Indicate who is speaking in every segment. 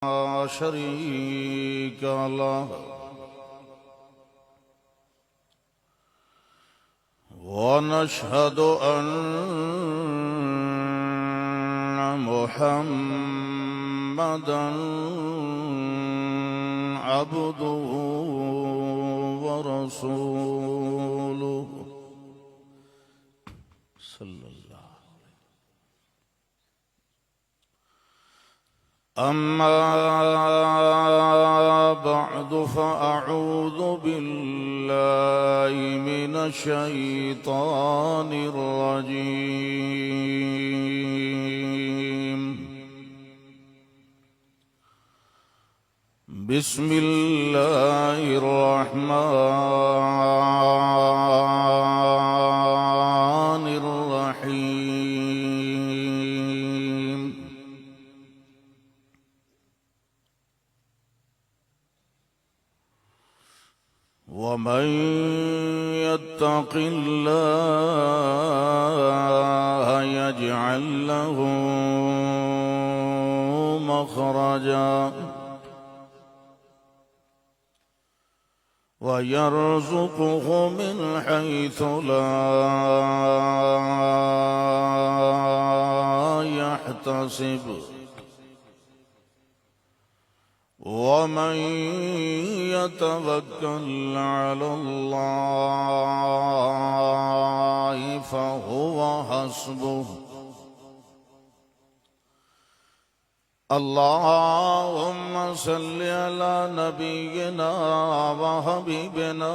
Speaker 1: لا شريك له ونشهد أن محمدًا عبده ورسوله صلى الله. أما بعد فأعوذ بالله من الشيطان الرجيم. بسم الله الرحمن الرحيم. ومن يتق الله يجعل له مخرجا ويرزقه من حيث لا يحتسب ومن يتوكل على الله فهو حسبه. اللهم صل على نبينا وحبيبنا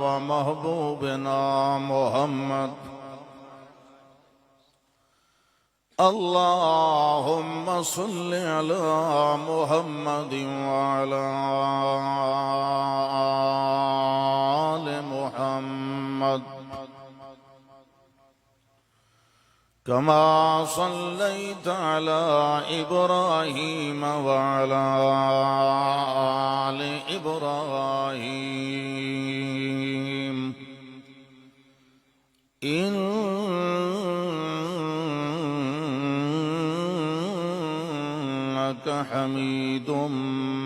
Speaker 1: ومحبوبنا محمد. اللهم صل على محمد وعلى آل محمد كما صليت على إبراهيم وعلى آل إبراهيم إنك حميد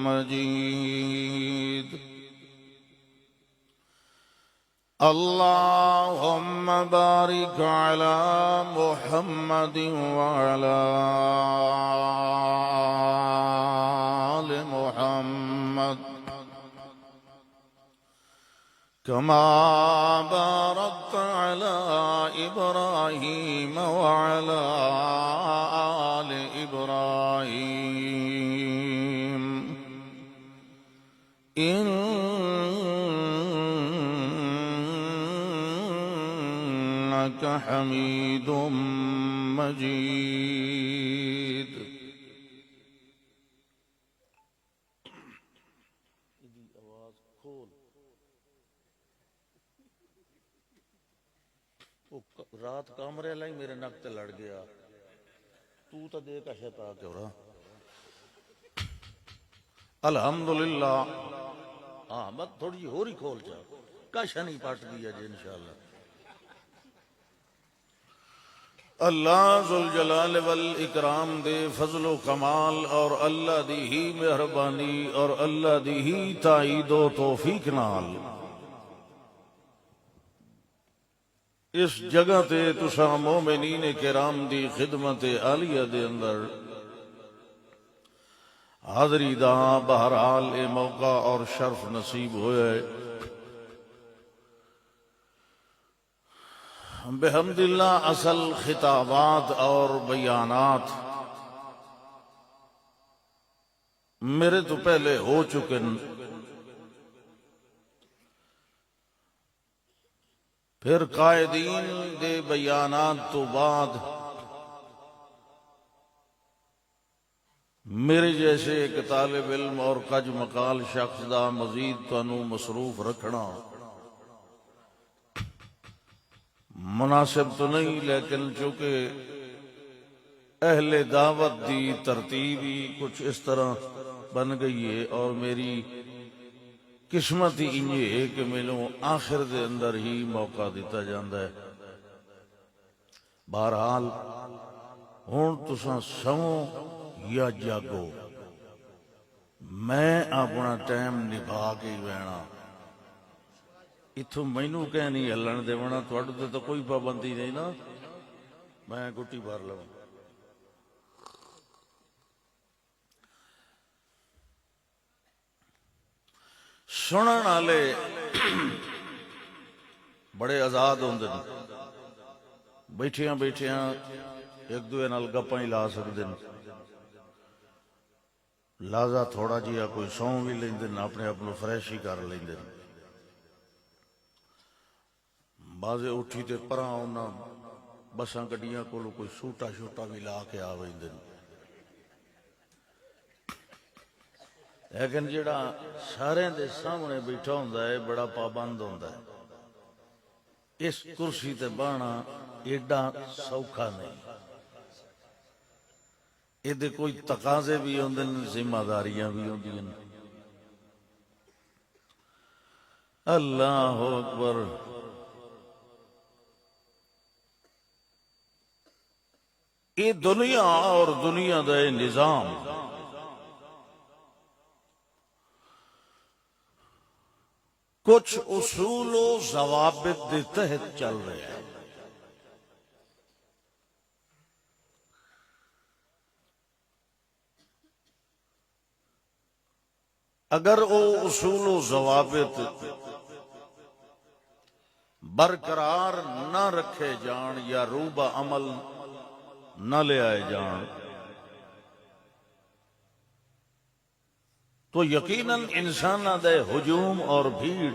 Speaker 1: مجيد. اللهم بارك على محمد وعلى آل محمد كما باركت على إبراهيم وعلى آل إبراهيم إنك حميد مجيد. رات کمرے لئی میرے نک تے لڑ گیا تو دیکھ شتا کیوں رہا. الحمدللہ. ہاں بس تھوڑی جی ہو رہی کھول جا کاشا نہیں پاٹ دیا جی انشاءاللہ. اللہ ذوالجلال والاکرام دے فضل و کمال اور اللہ دی ہی مہربانی اور اللہ دی ہی تائید و توفیق نال اس جگہ تے تساں مومنین کرام دی خدمت عالیہ دے اندر حاضری دا بہرحال اے موقع اور شرف نصیب ہویا ہے. بحمد اللہ اصل خطابات اور بیانات میرے تو پہلے ہو چکے. پھر قائدین دے بیانات تو بعد میرے جیسے ایک طالب علم اور کج مقال شخص دا مزید تانوں مصروف رکھنا مناسب تو نہیں، لیکن چونکہ اہل دعوت دی ترتیب ہی کچھ اس طرح بن گئی ہے اور میری قسمت ہی انجے ہے کہ مینوں آخر دے اندر ہی موقع دیتا جاندہ ہے. بہرحال ہون تساں سمو یا جاگو میں اپنا ٹائم نبھا کے ہی رہنا، اتوں مینو کہ نہیں ہلن دیونا، تھوڑے تو کوئی پابندی نہیں نا، میں گٹی بھر لوں۔ سنن والے بڑے آزاد ہوندے نے، بیٹھیاں بیٹھیاں ایک دوے نال گپاں ہی لا سکدے نے، لہذا تھوڑا جہا کوئی سو بھی لیندے نے، اپنے آپ کو فریش ہی کر لیندے نے۔ بازے اٹھی تے پراں انہاں بساں گڈیاں کولوں کوئی سوٹا شوٹا بھی لا کے آ ویندے نے، لیکن جڑا سارے دے سامنے بیٹھا ہوندا ہے بڑا پابند ہوندا ہے، اس کرسی تے بہنا ایڈا سوکھا نہیں، یہ کوئی تقاضے بھی ہوندے نے، ذمہ داریاں بھی ہوندیاں نے۔ اللہ اکبر۔ یہ دنیا اور دنیا دا یہ نظام کچھ اصول و ضوابط دے تحت چل رہے ہیں۔ اگر وہ اصول و ضوابط برقرار نہ رکھے جان یا روبہ عمل نہ لے آئے جان تو یقیناً انساناں دے ہجوم اور بھیڑ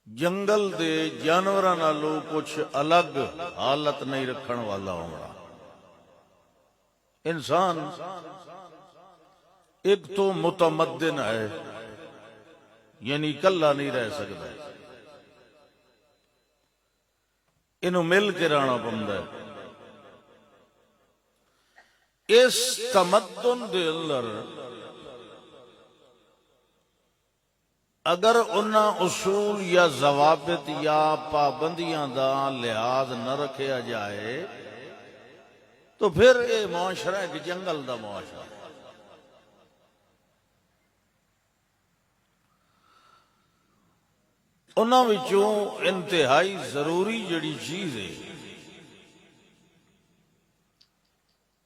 Speaker 1: جنگل دے جانوراں نالوں کچھ الگ حالت نہیں رکھن والا ہوگا۔ انسان ایک تو متمدن ہے، یعنی کلا نہیں رہ سکتا، انہوں مل کے رہنا پڑتا ہے۔ اس تمدن دے اندر اگر انہاں اصول یا ضوابط یا پابندیاں دا لحاظ نہ رکھیا جائے تو پھر یہ معاشرہ ایک جنگل دا معاشرہ۔ انہاں وچوں انتہائی ضروری جڑی چیز ہے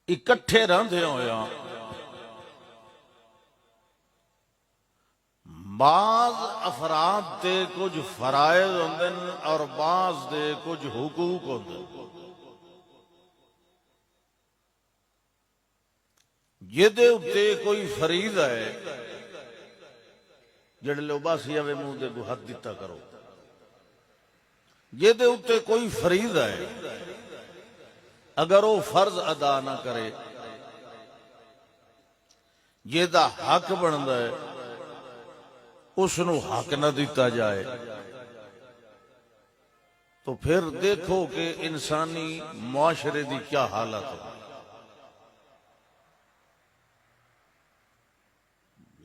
Speaker 1: اکٹھے رہندے ہویا بعض افراد دے کچھ فرائض ہوندے اور بعض دے کچھ حقوق ہوندے، جدے اتے کوئی فرید ہے جڑے لو باسی آوے منہ دے کو حق دیتا کرو، جدے اتے کوئی فرید ہے اگر وہ فرض ادا نہ کرے جیدہ حق بندا ہے اس نو حق نہ دیتا جائے تو پھر دیکھو کہ انسانی معاشرے دی کیا حالت ہو۔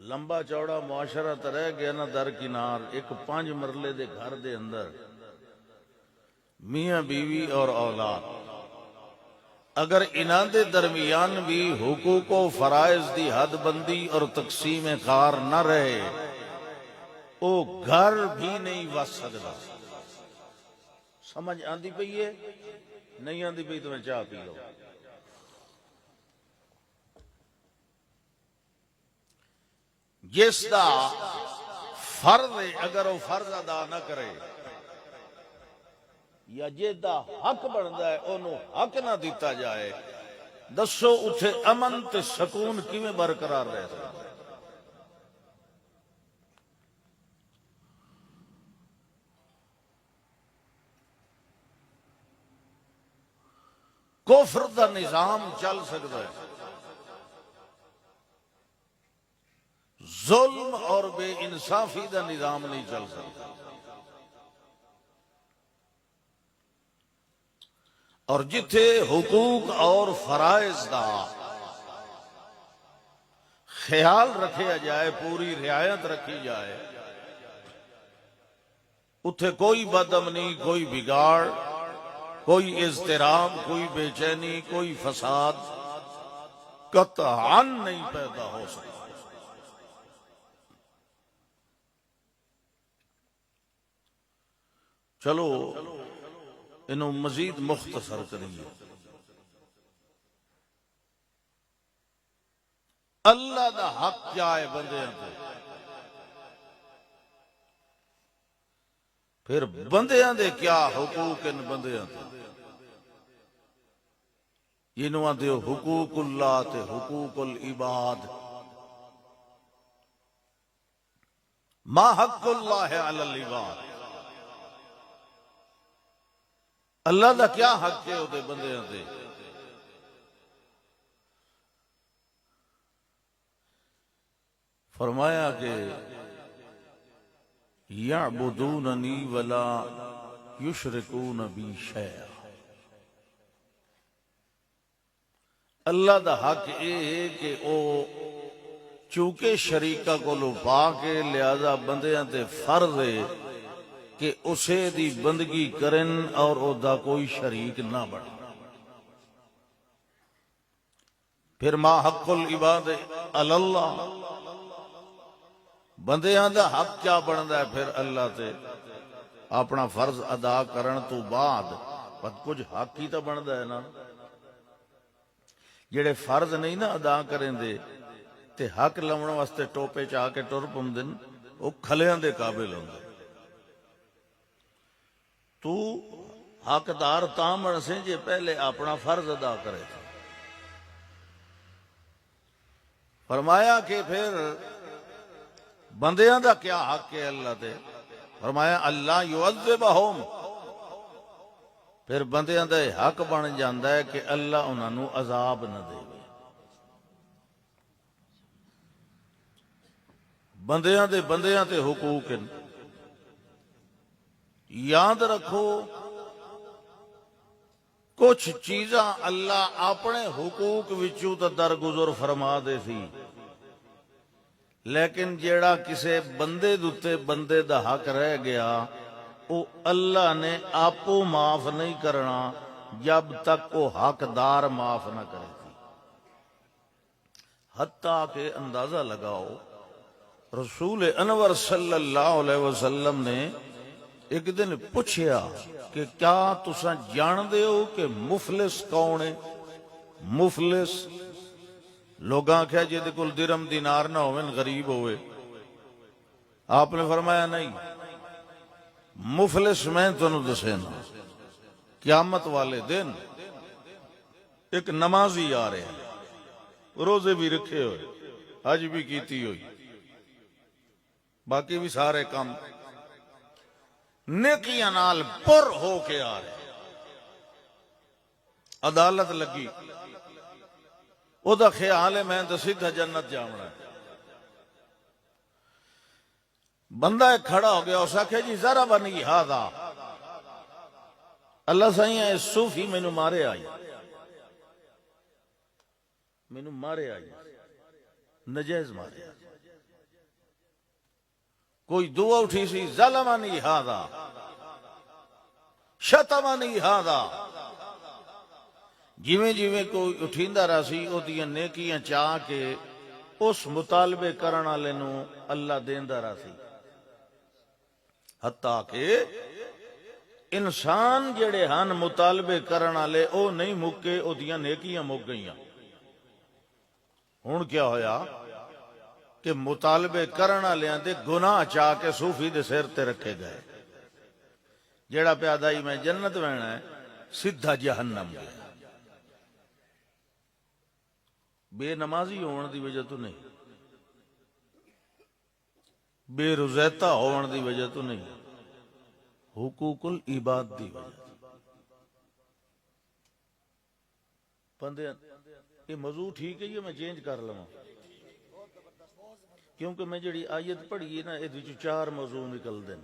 Speaker 1: لمبا چوڑا معاشرہ تو رہ گیا نا درکنار، ایک 5 مرلے دے گھر دے اندر میاں بیوی اور اولاد، اگر انہاں دے درمیان بھی حقوق و فرائض دی حد بندی اور تقسیم کار نہ رہے او گھر بھی نہیں وس سکتا۔ سمجھ آندی پئی ہے؟ نہیں آندی پئی تو میں چاہ پی لو۔ جس دا فرض ہے اگر وہ فرض ادا نہ کرے یا جیدہ حق بندا ہے انہوں حق نہ دیتا جائے، دسو اتھے امن تے سکون کیویں برقرار رہ سکتا ہے؟ کفر دا نظام چل سکتا ہے، ظلم اور بے انصافی دا نظام نہیں چل سکتا، اور جتھے حقوق اور فرائض دا خیال رکھیا جائے، پوری رعایت رکھی جائے، اتھے کوئی بدامنی، کوئی بگاڑ، کوئی اضطراب، کوئی بے چینی، کوئی فساد قطعاً نہیں پیدا ہو سکتا۔ چلو انہوں مزید مختصر کریے۔ اللہ دا حق کیا ہے بندیاں تے، پھر بندیاں دے کیا حقوق ان بندیاں تے، جنہوں دے حقوق اللہ تے حقوق العباد۔ ما حق اللہ علی العباد، اللہ دا کیا حق ہے وہ بندیاں تے۔ فرمایا کہ یعبدوننی ولا یشرکون بی شیئا، اللہ دا حق یہ ہے کہ او چونکہ شریکہ کو لو پا کے لہذا بندیاں تے فرض ہے کہ اسے دی بندگی کرن اور او دا کوئی شریک نہ بڑھ۔ پھر ما حق العباد علی اللہ، بندیاں دا حق کیا بندا ہے پھر اللہ تے، اپنا فرض ادا کرن تو بعد پر کچھ حق ہی تو بندا ہے نا۔ جڑے فرض نہیں نا ادا کریں دے تے حق لمن واسطے ٹوپے چاہ کے ٹر پوندن، وہ کھلیاں دے قابل ہوندے۔ تو حقدار تاں بن سے جے پہلے اپنا فرض ادا کرے۔ فرمایا کہ پھر بندیاں دا کیا حق ہے اللہ تے، فرمایا اللہ یعذبہم، پھر بندیاں دا حق بن جاندا ہے کہ اللہ انہاں نو عذاب نہ دے۔ بندیاں تے حقوق ہیں۔ یاد رکھو کچھ چیزاں اللہ اپنے حقوق وچوں تے درگزر فرما دے سی، لیکن جیڑا کسے بندے دوتے بندے دا حق رہ گیا وہ اللہ نے آپو معاف نہیں کرنا جب تک وہ حقدار معاف نہ کرے تھی۔ حتیٰ کہ اندازہ لگاؤ رسول انور صلی اللہ علیہ وسلم نے ایک دن پوچھیا کہ کیا تساں جان دے ہو کہ مفلس کون ہے؟ مفلس لوگاں کہا جے دے کل درم دینار نہ ہوئے غریب ہوئے۔ آپ نے فرمایا نہیں، مفلس میں تنوں دسینا قیامت والے دن ایک نمازی آ رہے ہیں، روزے بھی رکھے ہوئے، حج بھی کیتی ہوئی، باقی بھی سارے کام نیکیاں نال پر ہو کے آ رہے ہیں۔ عدالت لگی، او دا خیال ہے میں تو سیدھا جنت جاؤنا ہے۔ بندہ ایک کھڑا ہو گیا، اس آکھے جی ذرا بنی ہادا، اللہ سائیں ہے صوفی مینوں مارے آئی، مینوں مارے آئی، نجائز مارے آئی۔ کوئی دعا اٹھی سی ظلمنی ہادا، شتمنی ہادا، جویں جویں کوئی اٹھیندا رہا سی او دیاں نیکیاں چاہ کے اس مطالبے کرن والے نو اللہ دیندا رہا سی۔ حتیٰ کہ انسان جڑے ہن مطالبے کرن والے او نہیں مکے، او دیاں نیکیاں مک گئیاں۔ ہن کیا ہویا کہ مطالبے کرن والیاں دے گناہ چاہ کے صوفی دے سر تے رکھے گئے، جڑا پیادائی میں جنت وینا ہے سدھا جہنم گیا۔ بے نمازی ہون دی وجہ تو نہیں، بے روزیتا ہون دی وجہ تو نہیں، حقوق العباد دی وجہ۔ بندے یہ موضوع ٹھیک ہے، یہ میں چینج کر لوں کیونکہ میں جڑی آیت پڑھی ہے نا یہ چار موضوع نکل دیں۔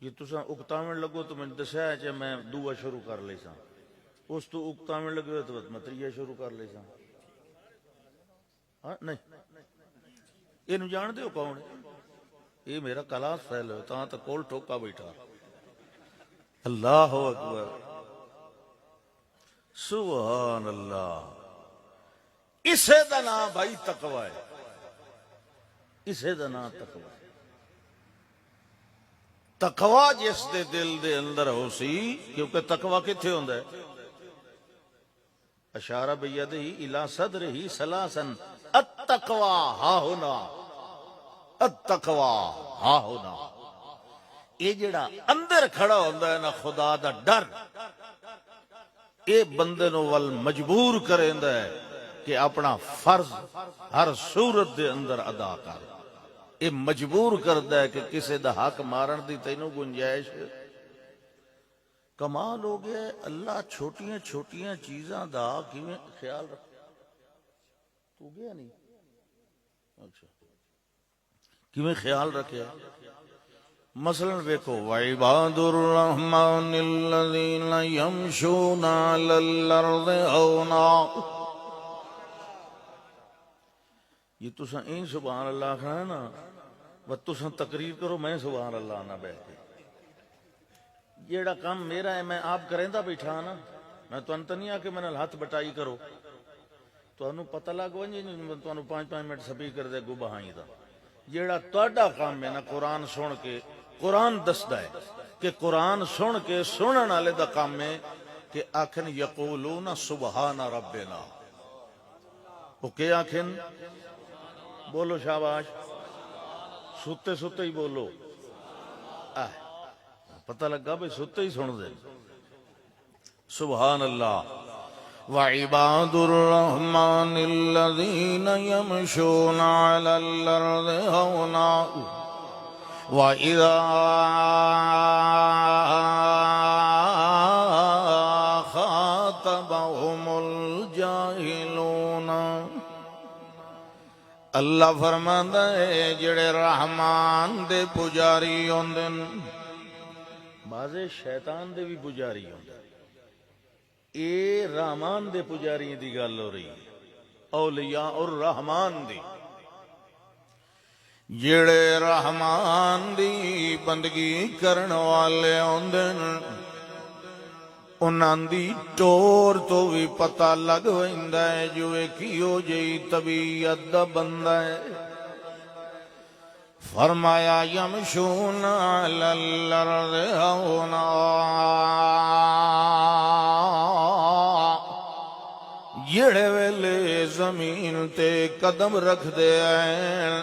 Speaker 1: یہ تساں اکتاون لگو تو میں دسیا ہے میں دعا شروع کر لے سا، اس تو اکتاون لگے تو میں تریہ شروع کر لے سا۔ ہاں نہیں یہ جان دے ہو کون ہے؟ یہ میرا کلاس فیل ہے، تاں تک کول ٹھوکا بیٹھا۔ اللہ اکبر، سبحان اللہ۔ اسے دا نام بھائی تقوی ہے، اسے دا نام تقوی ہے۔ تقوی جس دے دل دے اندر ہو سی، کیونکہ تقوی کتھے ہوندا ہے؟ اشارہ بیدہ الی صدرہ ثلاثا التقوی ہا ہونا، التقوی ہا ہونا۔ یہ جڑا اندر کھڑا ہوندا ہے نا خدا دا ڈر، اے بندے نو ول مجبور کریندا ہے کہ اپنا فرض ہر صورت دے اندر ادا کر۔ اے مجبور کردا ہے کہ کسے دا حق مارن دی تینوں گنجائش۔ کمال ہو گیا اللہ چھوٹیاں چھوٹیاں چیزاں دا کیویں خیال رکھ۔ تو گیا نہیں؟ اچھا کیویں خیال رکھے؟ مثلا ویکھو وعباد الرحمن الذین یمشون علی الارض ہونا، یہ تساں این سبحان اللہ کھانا ہے نا، بس تساں تقریر کرو میں سبحان اللہ نہ بیٹھ کے۔ جیڑا کام میرا ہے میں آپ کریندا بیٹھا نا، میں تو انت نہیں آ کہ میں ہاتھ بٹائی کرو، تو انہوں پتہ لگ ونجے تو انہوں 5 منٹ سپیکر دے گو بہائی دا۔ جیڑا تہاڈا کام ہے نا قرآن سن کے، قرآن دسدا ہے کہ قرآن سن کے سنن والے دا کام ہے کہ آکھن یقولون سبحان ربنا، وہ کہ آکھن بولو شاباش، ستے ستے ہی بولو، پتہ لگا بھئی ستے ہی سن دے۔ سبحان اللہ۔ وعباد الرحمن الذین یمشون علی الارض ہونا وَإِذَا خَاطَبَهُمُ الْجَاهِلُونَ، اللہ فرماندا ہے جڑے رحمان دے پجاری ہوندے، بازے شیطان دے بھی پجاری ہوندے، اے رحمان دے پجاری دی گل ہو رہی ہے، اولیاء الرحمان دی، جڑے رحمان دی بندگی کرن والے ہوندے، انہاں دی ٹور تو بھی پتہ لگ ویندا ہے جو کیو جئی طبیعت دا بندہ ہے۔ فرمایا یمشون علی الارض ہونا، جڑے ویلے زمین تے قدم رکھ دے ہیں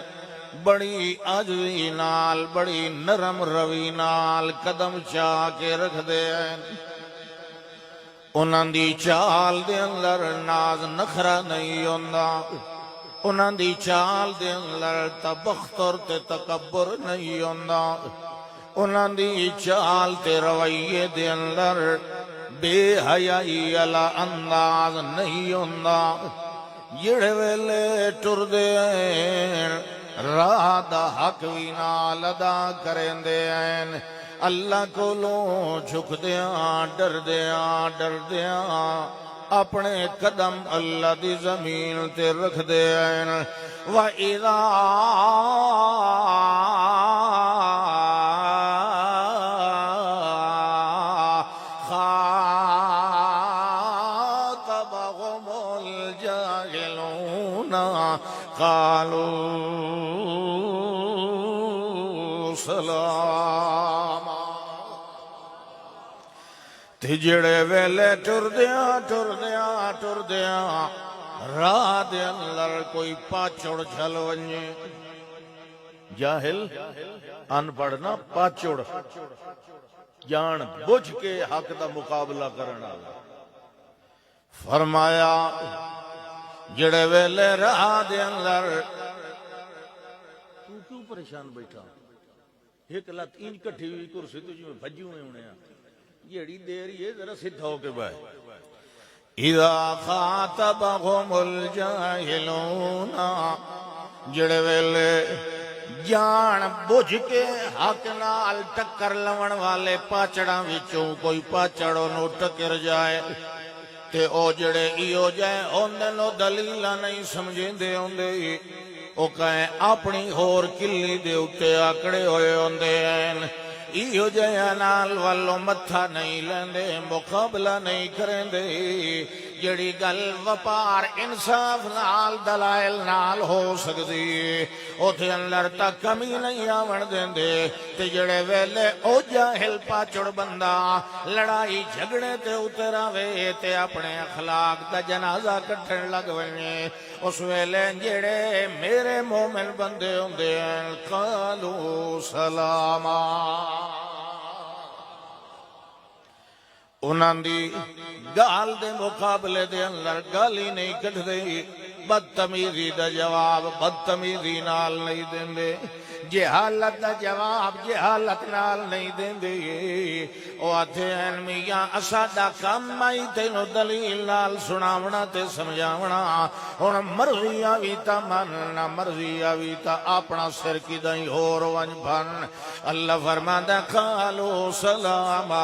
Speaker 1: بڑی عجزی نال، بڑی نرم روی نال قدم چاہ کے رکھ دے ہیں، انہاں دی چال دے اندر ناز نخرا نہیں ہوندا، انہاں دی چال دے اندر تبختر تے تکبر نہیں ہوندا، انہاں دی چال تے رویے دے اندر بے حیائی والا انداز نہیں ہوندا۔ جڑے ویلے ٹردے ہیں راہ دا حق وی نال ادا کریندے ہیں، اللہ کولوں جھکدیاں ڈردیاں اپنے قدم اللہ دی زمین تے رکھ دے ہیں۔ وَإِذَا خَاطَبَهُمُ الْجَاهِلُونَ قَالُوا سَلَامًا، تے جڑے ویلے ٹردیاں راہ دے اندر کوئی پاچڑ چل ونجے، جاہل ان پڑھ نا پاچڑ، جان بجھ کے حق دا مقابلہ کرنا، فرمایا جڑے ویلے راہ دے اندر تو کیوں پریشان بیٹھا، ایک لت انج کٹھی ہوئی کرسی تو جو بھجی ہوئے ہونے ہیں، جیڑی دیر یہ ذرا سدھا ہو کے بائے۔ اذا خاطبهم الجاہلون، جڑے ویلے جان بجھ کے حق نال ٹکر لون والے پاچڑاں وچوں کوئی پاچڑ نو ٹکر جائے تے او جڑے ایو جائے اوندے نو دلیلاں نہیں سمجھیندے ہوندے، او کہیں اپنی ہور کلی دے اتے آکڑے ہوئے ہوندے ہیں، ایو جہاں نال والو متھا نہیں لیندے، مقابلہ نہیں کریندے، جڑی گل وپار انصاف نال دلائل نال ہو سکدی اوتھے اندر تک کمی نہیں آون دیندے تے جڑے ویلے او جاہل پاچڑ بندہ لڑائی جھگڑے تے اتر آوے تے اپنے اخلاق دا جنازہ کٹھن لگ ونے اس ویلے جڑے میرے مومن بندے ہوندے ہیں قالو سلاما انہاں دی گال دے مقابلے دے اندر گالی نہیں کٹ دئی بدتمیزی دا جواب بدتمیزی نال نہیں دیندے جہالت دا جواب جہالت نال نہیں دیندے او آتے ہیں میاں اساڈا کم آئی تینو دلیل نال سناونا تے سمجھاونا ہن مرضی آوی تا مننا مرضی آوی تا اپنا سر کی دائیں ہور ونج بھن اللہ فرماندا قالو سلاما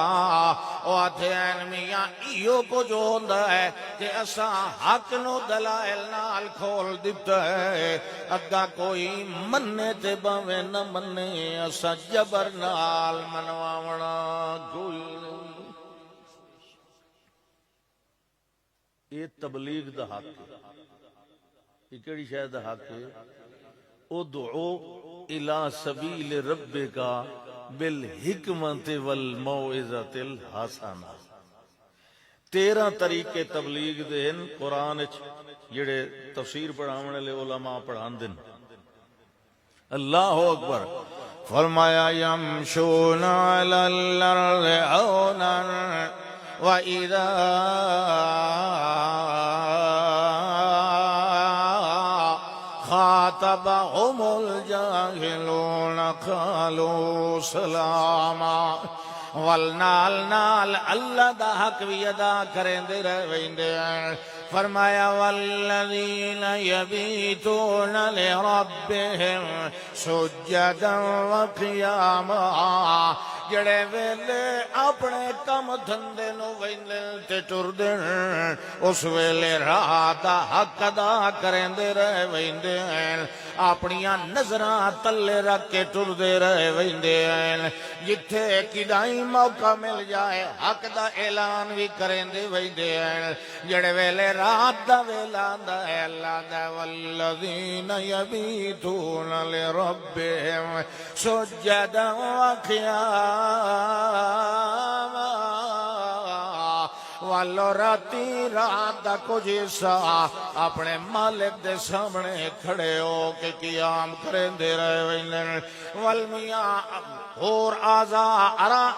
Speaker 1: او آتے ہیں میاں ایو کو جو ہوندا ہے کہ اساں حق نو دلائل نال کھول دیتا ہے اگا کوئی مننے تے باویں نہ مننے اسا جبر نال منواونا کوئی نہیں یہ تبلیغ دا حق ہے یہ کیڑی شاید دا حق ہے ادعو الى سبیل ربک بالحکمت والموعظۃ الحسنہ 13 طریقے تبلیغ دے ہیں قرآن جڑے تفسیر پڑھاون والے علماء پڑھان دن اللہ اکبر فرمایا یمشون علی الارض اونا وَإِذَا خَاطَبَهُمُ الْجَاهِلُونَ قَالُوا سَلَامًا والنال نال اللہ دا حق بھی ادا کریں دے رہ ویندے ہیں فرمایا والذین یبیتون لربہم سجدا وقیاما جڑے ویلے اپنے کم دھندے نو ویندے تے ٹر دین اس ویلے رات دا حق ادا کریں دے رہ ویندے ہیں اپنیاں نظراں تلے رکھ کے ٹر دے رہ ویندے ہیں جتھے کدائیں موقع مل جائے حق دا اعلان بھی کریں دے ویندے ہیں جڑے ویلے رات دا ویلا دا ہے اللہ دا والذین یبیتون لربہم سجدا وقیاما والو راتی رات دا کچھ حصہ اپنے مالک دے سامنے کھڑے ہو کے قیام کریں دے رہے ویندن والمیاں اور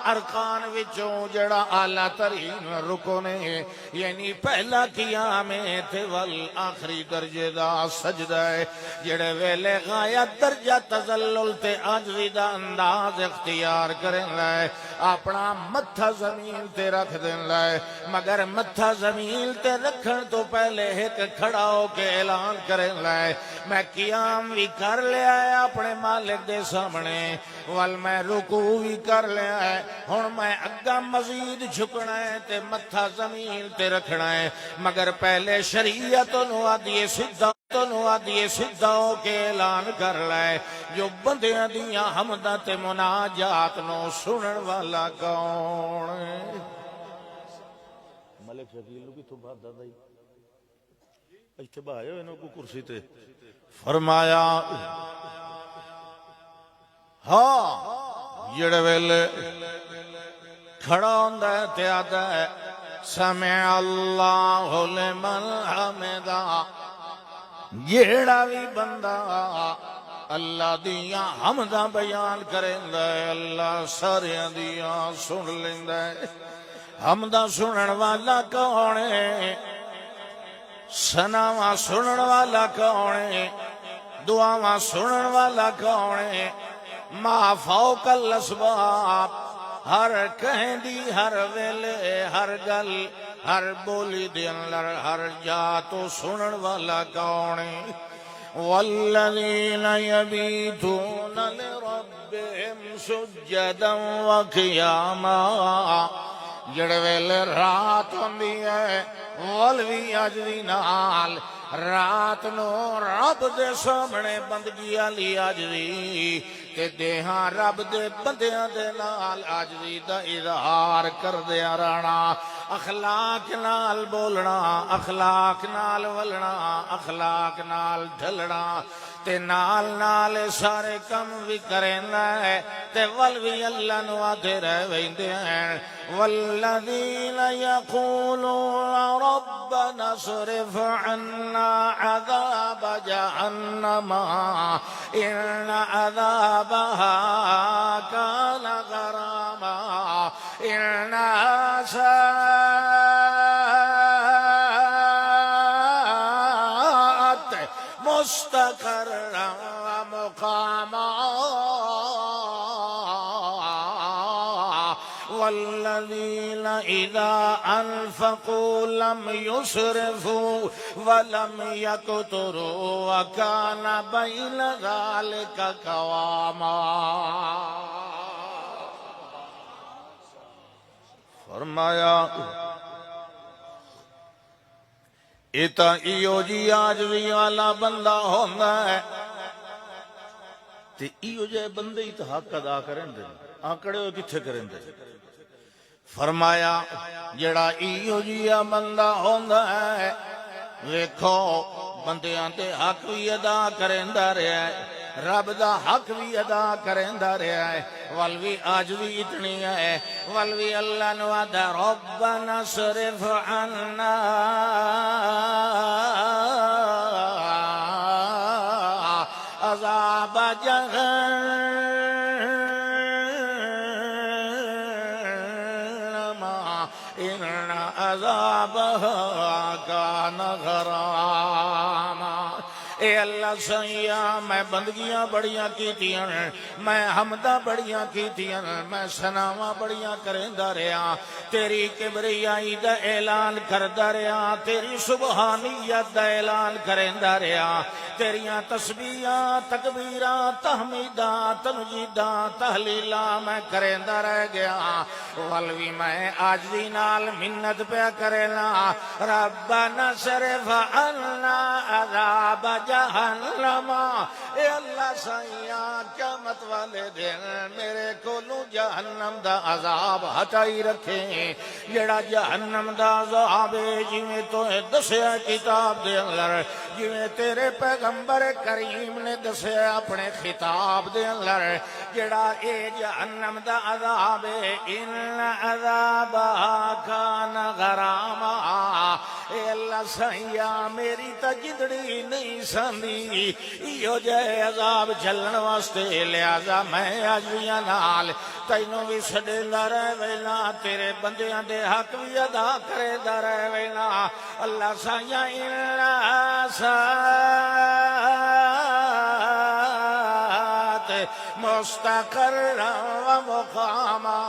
Speaker 1: ارکان وچوں جڑا اعلیٰ ترین رکنے یعنی پہلا قیام تے والآخری درجے دا سجدہ ہے جڑے ویلے غایت درجہ تذلل تے عاجزی دا انداز اختیار کریں لائے اپنا متھا زمین تے رکھ دیں لائے مگر متھا زمین تے رکھن تو پہلے ایک کھڑا ہو کے اعلان کریں لائے میں قیام بھی کر لیا ہے اپنے مالک دے سامنے وال میں رکوع بھی کر لیا ہے ہن میں اگا مزید جھکنا ہے تے متھا زمین تے رکھنا ہے مگر پہلے شریعت نو آدیے سدھا ہو کے اعلان کر لائے جو بندیاں دیاں حمداں تے مناجات نو سنن والا کون ہے ملک شکیل نو کتھوں بات دادائی ایتھے بھائے ہوئے نو کو کرسی تے فرمایا ہاں جڑے ویلے کھڑا ہوندا ہے تے آدا ہے سمع اللہ لمن حمدا جیڑا بھی بندہ اللہ دیاں حمداں بیان کریندا ہے اللہ ساریاں دیاں سن لیندا ہے حمداں سنن والا کون ہے سناواں سنن والا کون ہے دعاواں سنن والا کون ہے ما فوق الاسباب ہر کہیں دی ہر ویلے ہر گل ہر بولی دے اندر ہر جا تو سنن والا کون ہے والذین یبیتون لربہم سجدا وقیاما جڑے ویلے رات ہوندی ہے ولوی عجزی نال رات نو رب دے سامنے بندگی علی عجزی تے دیہاں رب دے بندیاں دے نال عجزی دا اظہار کر دیا رہنا اخلاق نال بولنا، اخلاق نال ولنا، اخلاق نال ڈھلنا، تے نال نال سارے کم بھی کریندا ہے تے ول بھی اللہ نو آدھے رہ ویندے ہیں۔ والذین یقولون ربنا اصرف عنا عذاب جہنم ان عذابها کان غراما انہا ساءت مستقرا ومقاما والذین اذا انفقوا لم يسرفوا ولم يقتروا وكان بين ذلك قواما۔ فرمایا ایتا ایو جی آجوی والا بندہ ہوندا ہے تے ایو جے بندے ہی تو حق ادا کریں دے، آنکڑے ہوئے کتھے کریں دے۔ فرمایا جڑا ایو جیا بندہ ہوندا ہے ویکھو بندیاں تے حق بھی ادا کریندا رہیا ہے، رب دا حق بھی ادا کریندا رہیا ہے، ول بھی آج بھی اتنی ہے، ول بھی اللہ نو آدھا ربنا صرف عنا عذاب جہنم ان عذابها کان غراما۔ اے اللہ سیاں میں بندگیاں بڑیاں کیتیاں، میں حمدہ بڑیاں کیتیاں، میں ثناواں بڑیاں کریندا رہیا، تیری کبریائی دا اعلان کردا رہیا، تیری سبحانیت دا اعلان کریندا رہیا، تیریاں تسبیحاں تکبیراں تحمیداں تمجیداں تحلیلاں میں کریندا رہ گیا، ولوی میں عاجزی نال منت پیا کرینا ربنا صرف عنا عذاب جہنم۔ اے اللہ سائیاں قیامت والے دن میرے کولوں جہنم دا عذاب ہٹائی رکھیں، جڑا جہنم دا عذاب جویں تو دسیا کتاب دے اندر، جویں تیرے پیغمبر کریم نے دسیا اپنے خطاب دے اندر، جڑا اے جہنم دا عذاب ان عذابها کان غراما۔ اے اللہ سائیاں میری تا جدڑی نہیں ساندی ایو جے عذاب جھلن واسطے، لہذا میں آجویاں نال تینوں بھی سڈیندا رہ ویلا، تیرے بندیاں دے حق بھی ادا کریندا رہ ویلا۔ اللہ سائیاں اللہ ساتھ مستقر و مقاما۔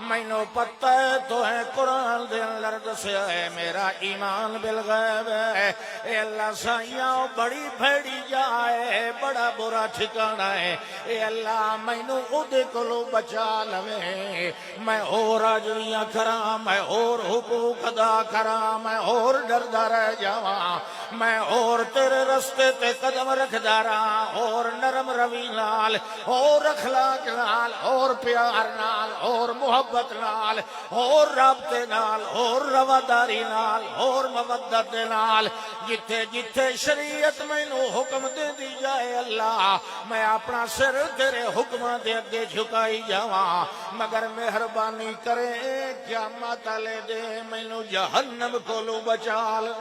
Speaker 1: مینوں پتہ ہے تو ہے قرآن دے اندر دسیا ہے میرا ایمان بالغیب ہے۔ اے اللہ سائیاں بڑی بھیڑی جائے بڑا برا ٹھکانہ ہے، اے اللہ مینوں اودے کولوں بچا لوے، میں اور آجریاں کراں، میں اور حقوق ادا کراں، میں اور ڈردا رہ جاواں، میں اور تیرے رستے تے قدم رکھدا رہاں، اور نرم روی نال، اور اخلاق نال، اور پیار نال، اور محبت نال، اور رابطے نال، اور رواداری نال، اور مودت نال، جتھے جتھے شریعت مینوں حکم دے دی جائے اللہ میں اپنا سر تیرے حکماں دے اگے جھکائی جاواں، مگر مہربانی کرے قیامت والے دے مینوں جہنم کولوں بچا لے۔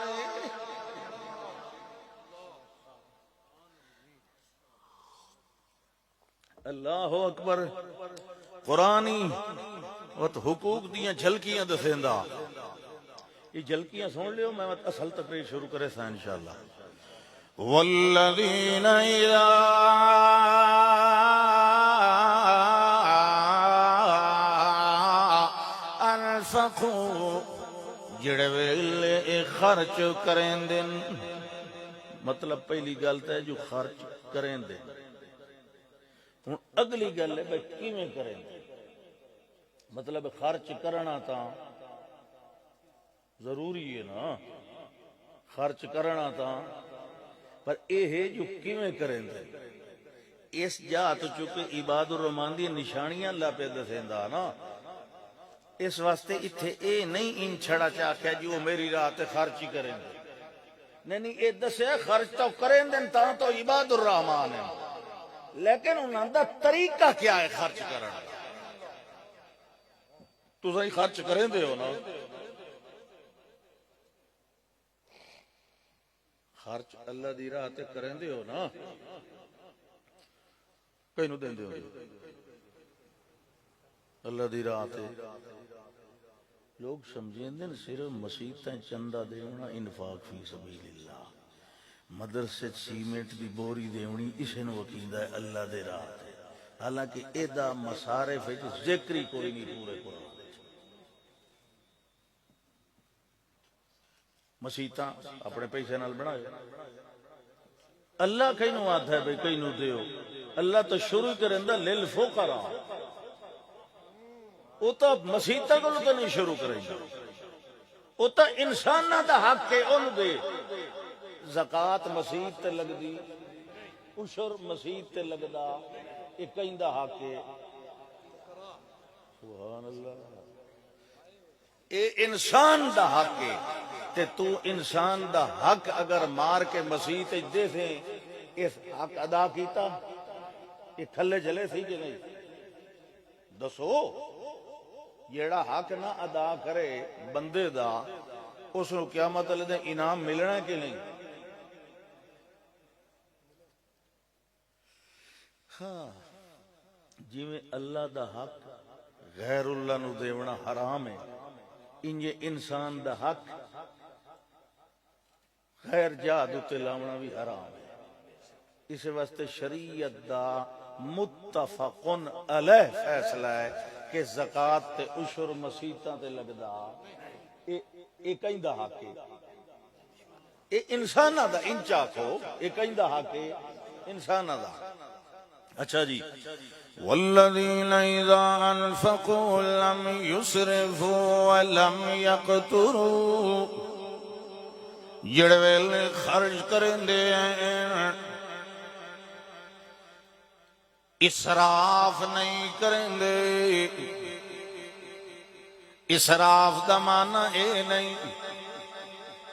Speaker 1: اللہ اکبر۔ قرآنی وقت حقوق دیاں جھلکیاں دسیندا، یہ جھلکیاں سن لیو، میں اصل تقریر شروع کرے سا انشاءاللہ۔ والذین اذا انفقوا جڑے ویلے خرچ کریں دن، مطلب پہلی گل تو ہے جو خرچ کریں دن، ہوں اگلی گل ہے بھائی کیویں کریں دن، مطلب خرچ کرنا تا ضروری ہے نا، خرچ کرنا تا، پر یہ جو کیویں کریں دے اس جات چکے عباد الرحمان دی نشانیاں اللہ پہ دسیندا نا، اس واسطے اتھے اے نہیں ان چھڑا چاکھیا جی وہ میری راہ تے خرچ ہی کریں دے، نہیں اے دسے خرچ تو کریں دیں تاں تو عباد الرحمان ہے، لیکن انہاں دا طریقہ کیا ہے خرچ کرنا؟ تو صحیح خرچ کریں دے ہو نا، خرچ اللہ دی راہ تے کریں دے ہو نا، کئی نو دیں دے ہو اللہ دی راہ تے لوگ سمجھیں دیں صرف مسیحتیں چندہ دیونا انفاق فی سبیل اللہ، مدرسے سیمنٹ دی بوری دیونی اسن وکیندہ ہے اللہ دے راہ تے، حالانکہ ایدہ مصارف ہے جو ذکری کوئی نہیں پورے قرآن مسیحتاں اپنے پیسے نال بنائے، اللہ کئی نو آدھا ہے بھئی کئی نو دیو، اللہ تو شروع کرندہ للفقراء، وہ تو مسیحتاں کو تو نہیں شروع کریں گا، وہ تو انسانہ دا حق ہے ان دے، زکاة مسیحت تے لگ دی، عشر مسیحت تے لگ دا، ایک کہیں دا حق ہے، سبحان اللہ، اے انسان دا حق ہے، تے تو انسان دا حق اگر مار کے مسیحت دے سے اس حق ادا کیتا، یہ تھلے جلے سی کہ نہیں؟ دسو جیڑا حق نہ ادا کرے بندے دا اس کو قیامت والے دن انعام ملنا کہ نہیں؟ ہاں جی میں اللہ دا حق غیر اللہ نو دیونا حرام ہے، انجے انسان دا حق غیر جادو تے لاونا بھی حرام ہے، اس واسطے شریعت دا متفقن علیہ فیصلہ ہے کہ زکاة تے عشر مسیحتاں تے لگدا اے کہیں دا حق ہے، اے انسانہ دا انچا کو اے کہیں دا حق ہے انسانہ دا۔ اچھا جی، والذین اذا انفقوا لم یسرفوا ولم یقتروا، جڑے ویلے خرچ کریں دے اسراف نہیں کریں دے، اسراف دا معنی اے نہیں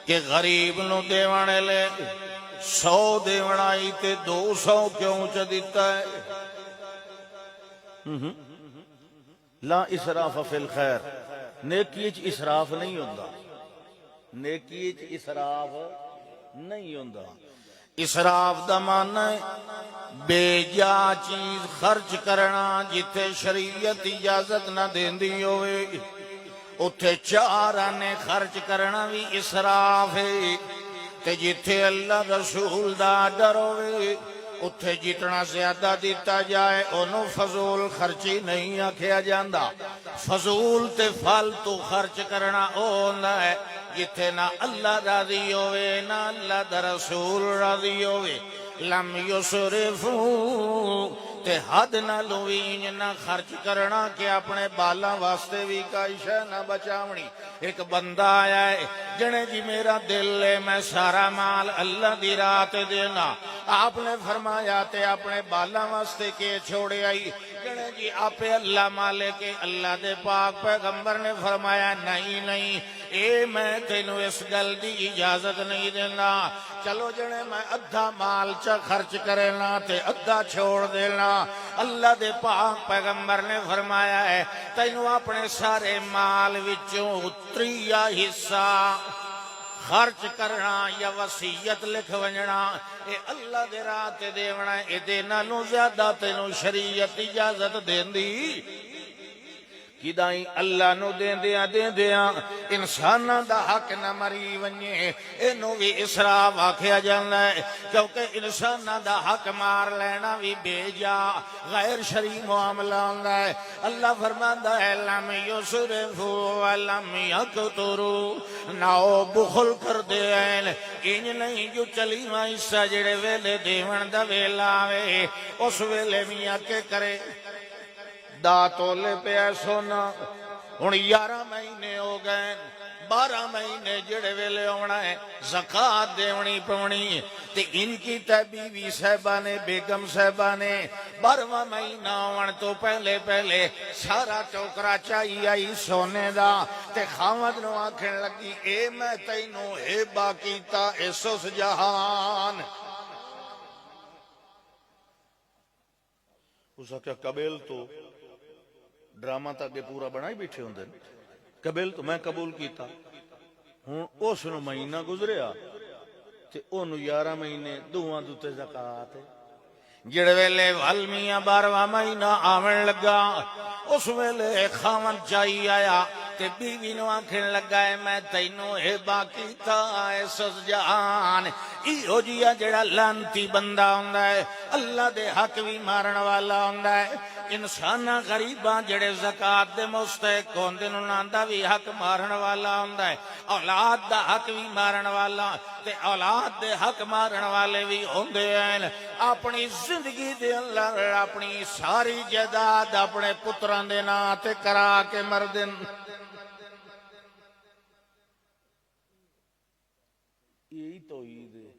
Speaker 1: کہ غریب نو دیوانے لے 100 دیونائی تے 200 کیوں چا دیتا ہے، لا اسراف فی الخیر، نیکی اچ اسراف نہیں ہوندہ، نیکی اچ اسراف نہیں ہوندہ، اسراف دا معنی ہے بے جا چیز خرچ کرنا، جتھے شریعت اجازت نہ دیندی ہوئے اتھے 4 آنے خرچ کرنا بھی اسراف ہے، تے جتھے اللہ رسول دا ڈر ہوئے اتھے جتنا زیادہ دیتا جائے انہوں فضول خرچی نہیں آکھیا جاندہ، فضول تے فالتو خرچ کرنا ہونا ہے جتھے نہ اللہ راضی ہوئے نہ اللہ دا رسول راضی ہوئے، لم یسرفو تے حد نہ لوینج نہ خرچ کرنا کہ اپنے بالا واسطے بھی کائی شے نہ بچاونی۔ ایک بندہ آیا ہے جنے جی میرا دل ہے میں سارا مال اللہ دی راہ دینا، آپ نے فرمایا تے اپنے بالا واسطے کے چھوڑے آئی، جنے جی آپ اللہ مالے کے اللہ دے پاک پیغمبر نے فرمایا نہیں اے میں تینوں اس گل دی اجازت نہیں دینا، چلو جنے میں ادھا مال چا خرچ کرنا تے ادھا چھوڑ دینا، اللہ دے پاک پیغمبر نے فرمایا ہے تینوں اپنے سارے مال وچوں 3 حصہ خرچ کرنا یا وصیت لکھ ونجنا اے اللہ دے راہ تے دیونا، اے دینا نو زیادہ تینوں شریعت اجازت دیندی کدائیں اللہ نو دیندیاں انسانہ دا حق نہ مری ونجے، انہوں بھی اسراف آکھیا جانا ہے، کیونکہ انسانہ دا حق مار لینا بھی بے جا غیر شرعی معاملہ ہوندہ ہے۔ اللہ فرماتا ہے لم یسرفوا ولم یقتروا، نہ او بخل کر دے انج نہیں جو چلی مائسا جڑے ویلے دیون دا ویلا آوے اس ویلے میاں کے کرے دا تولے پہ سونا، ہن 11 مہینے ہو گئے 12 مہینے جڑے ویلے آنا ہے زکات دیونی پونی تے ان کی تے بیوی صاحبہ نے بیگم صاحبہ نے 12واں مہینہ آن تو پہلے پہلے سارا ٹوکرا چاہیے آئی سونے دا تے خاوند نو آکھن لگی اے میں تینوں ہیبا کیتا ایسوس جہان اس کا قبیل تو ڈرامہ تاکہ پورا بنائی بیٹھے ہوندے قبیل تو میں قبول کیتا ہوں اس نو مہینہ گزریا تے اونو 11 مہینے دوواں دوتے زکات جڑے ویلے ول میاں 12واں مہینہ آون لگا اس ویلے خاوند چاہی آیا تے بیوی نو آکھن لگا ہے میں تینوں ہیبا کیتا اے سس جہان ایہو جیا جڑا لانتی بندہ ہوندا ہے اللہ دے حق بھی مارن والا ہوندا ہے انساناں غریباں جڑے زکات دے مستحق ہوندے انہاں دا بھی حق مارن والا ہوندا ہے اولاد دا حق بھی مارن والا تے اولاد دے حق مارن والے بھی ہوندے ہیں اپنی زندگی دے اندر اپنی ساری جائیداد اپنے پتراں دے ناں تے کرا کے مردن یہی توحید ہے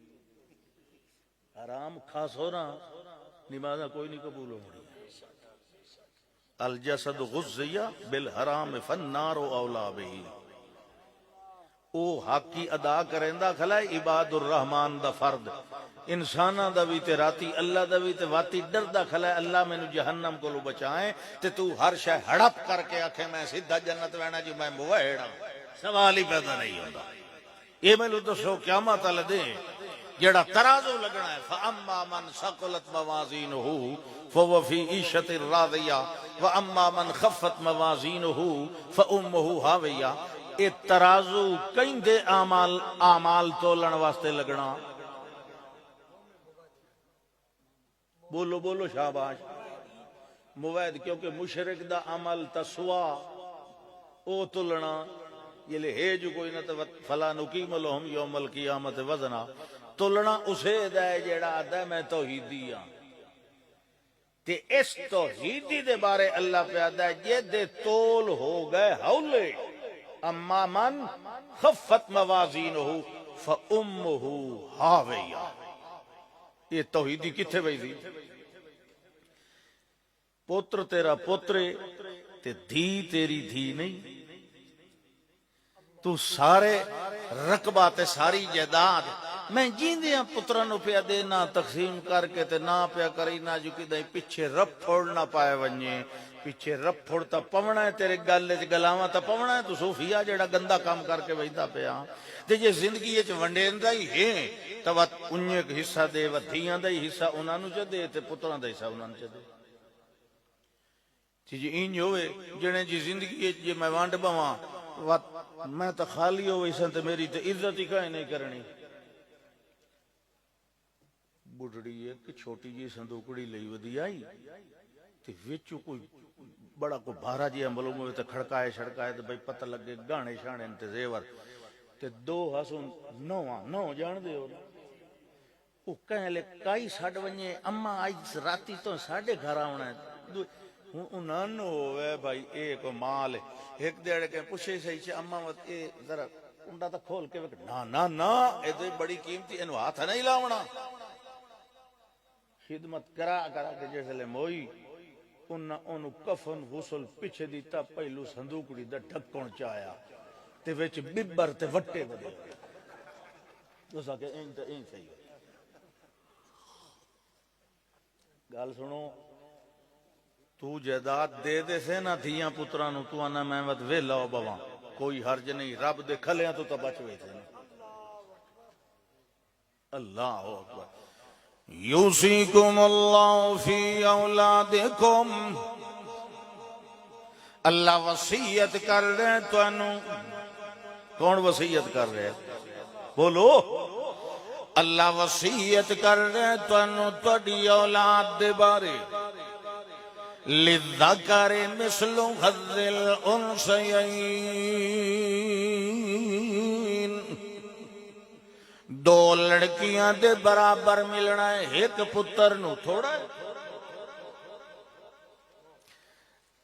Speaker 1: حرام کھا سونا نمازہ کوئی نہیں قبول ہو رہی الجسد غزیہ بالحرام فالنار اولا بہی او حق کی ادا کرندہ کھلا عباد الرحمن دا فرد انسانہ دا بھی تے راتی اللہ دا بھی تے واتی ڈر دا کھلا اللہ میں نو جہنم کو لو بچائیں تے تو ہر شے ہڑپ کر کے آکھے میں سیدھا جنت وینا جی میں موہیڑا سوال ہی پیدا نہیں ہوتا یہ میں لو دسو قیامت والے دیں جڑا ترازو لگنا ہے فَأَمَّا مَنْ ثَقُلَتْ مَوَازِينُهُ فَهُوَ فِي عِيشَةٍ رَاضِيَةٍ وَأَمَّا مَنْ خَفَّتْ مَوَازِينُهُ فَأُمُّهُ هَاوِيَةٌ اے ترازو کہیں دے اعمال تولن واسطے لگنا بولو بولو شاباش موید کیونکہ مشرک دا عمل تسوا او تولنا یہ لے ہے جو کوئی نہ تو فلا نقیم لہم یوم القیامت وزنا تلنا اسے دے جیڑا آدھا میں توحیدی ہاں تے اس توحیدی دے بارے اللہ پہ آدھا ہے یہ دے تول ہو گئے ہولے اما من خفت موازینہو فَأُمُّهُ ہاویہ یہ توحیدی کتھے بھئی دی پوتر تیرا پوترے تے دھی تیری دھی نہیں تو سارے رقبہ تے ساری جائیداد میں جیندیاں پترانو پیا دے نہ تقسیم کر کے تے نہ پیا کری نہ جو کدھیں پیچھے رب پھوڑ نہ پائے ونجے پیچھے رب پھوڑ تا پونا ہے تیرے گالے چ گلاواں تا پونا ہے تو صوفیہ جڑا گندا کام کر کے ویدا پیا تے جے زندگی وچ ونڈیندا ہی ہے تے وت انہے حصہ دے ودھیاں دا ہی حصہ انہاں نوں چ دے تے پتراں دا حصہ انہاں نوں چ دے جی انج ہوئے جڑے جی زندگی وچ جے میں وانڈ بواں میں تو خالی ہوئی سن تو میری تو عزت ہی کہیں نہیں کرنی بڑھڑی ایک چھوٹی جی صندوقڑی لئی ودی آئی تے وچو کوئی بڑا کو بھارا جی عملوں میں تے کھڑکائے شڑکائے تے بھئی پتہ لگے گانے شانے تے زیور تے دو ہسون نو جان دے ہو وہ کہیں لے کائی ساڑھ ونجے اما آج راتی تو ساڑھے گھر آونا ہے انہوں ہوئے بھائی ایک مال ایک دیڑے کے پوچھے سے چھے اما مت اے ذرا انڈا تا کھول کے وقت نا اے تو بڑی قیمتی انو ہاتھ نہیں لاؤنا خدمت کرا کے جیسے لے موئی انہوں کفن غسل پیچھے دیتا پہلو صندوقڑی دا ڈھکن چایا تے ویچ ببر تے وٹے بدے دوسرا کہ این صحیح ہے گال سنو تو جائیداد دے دے سے نہ دھیاں پترانو تو آنا میں وقت ویلا ہو بواں کوئی حرج نہیں رب دے کھلیاں تو بچ ہوئے تھے اللہ اکبر یوصیکم اللہ فی اولادکم اللہ وصیت کر رہے تو انو کون وصیت کر رہے بولو اللہ وصیت کر رہے تو انو توڑی اولاد دے بارے لِلذَّكَرِ مِثْلُ حَظِّ الْأُنْثَيَيْنِ دو لڑکیاں دے برابر ملنا ہے ایک پتر نو تھوڑا ہے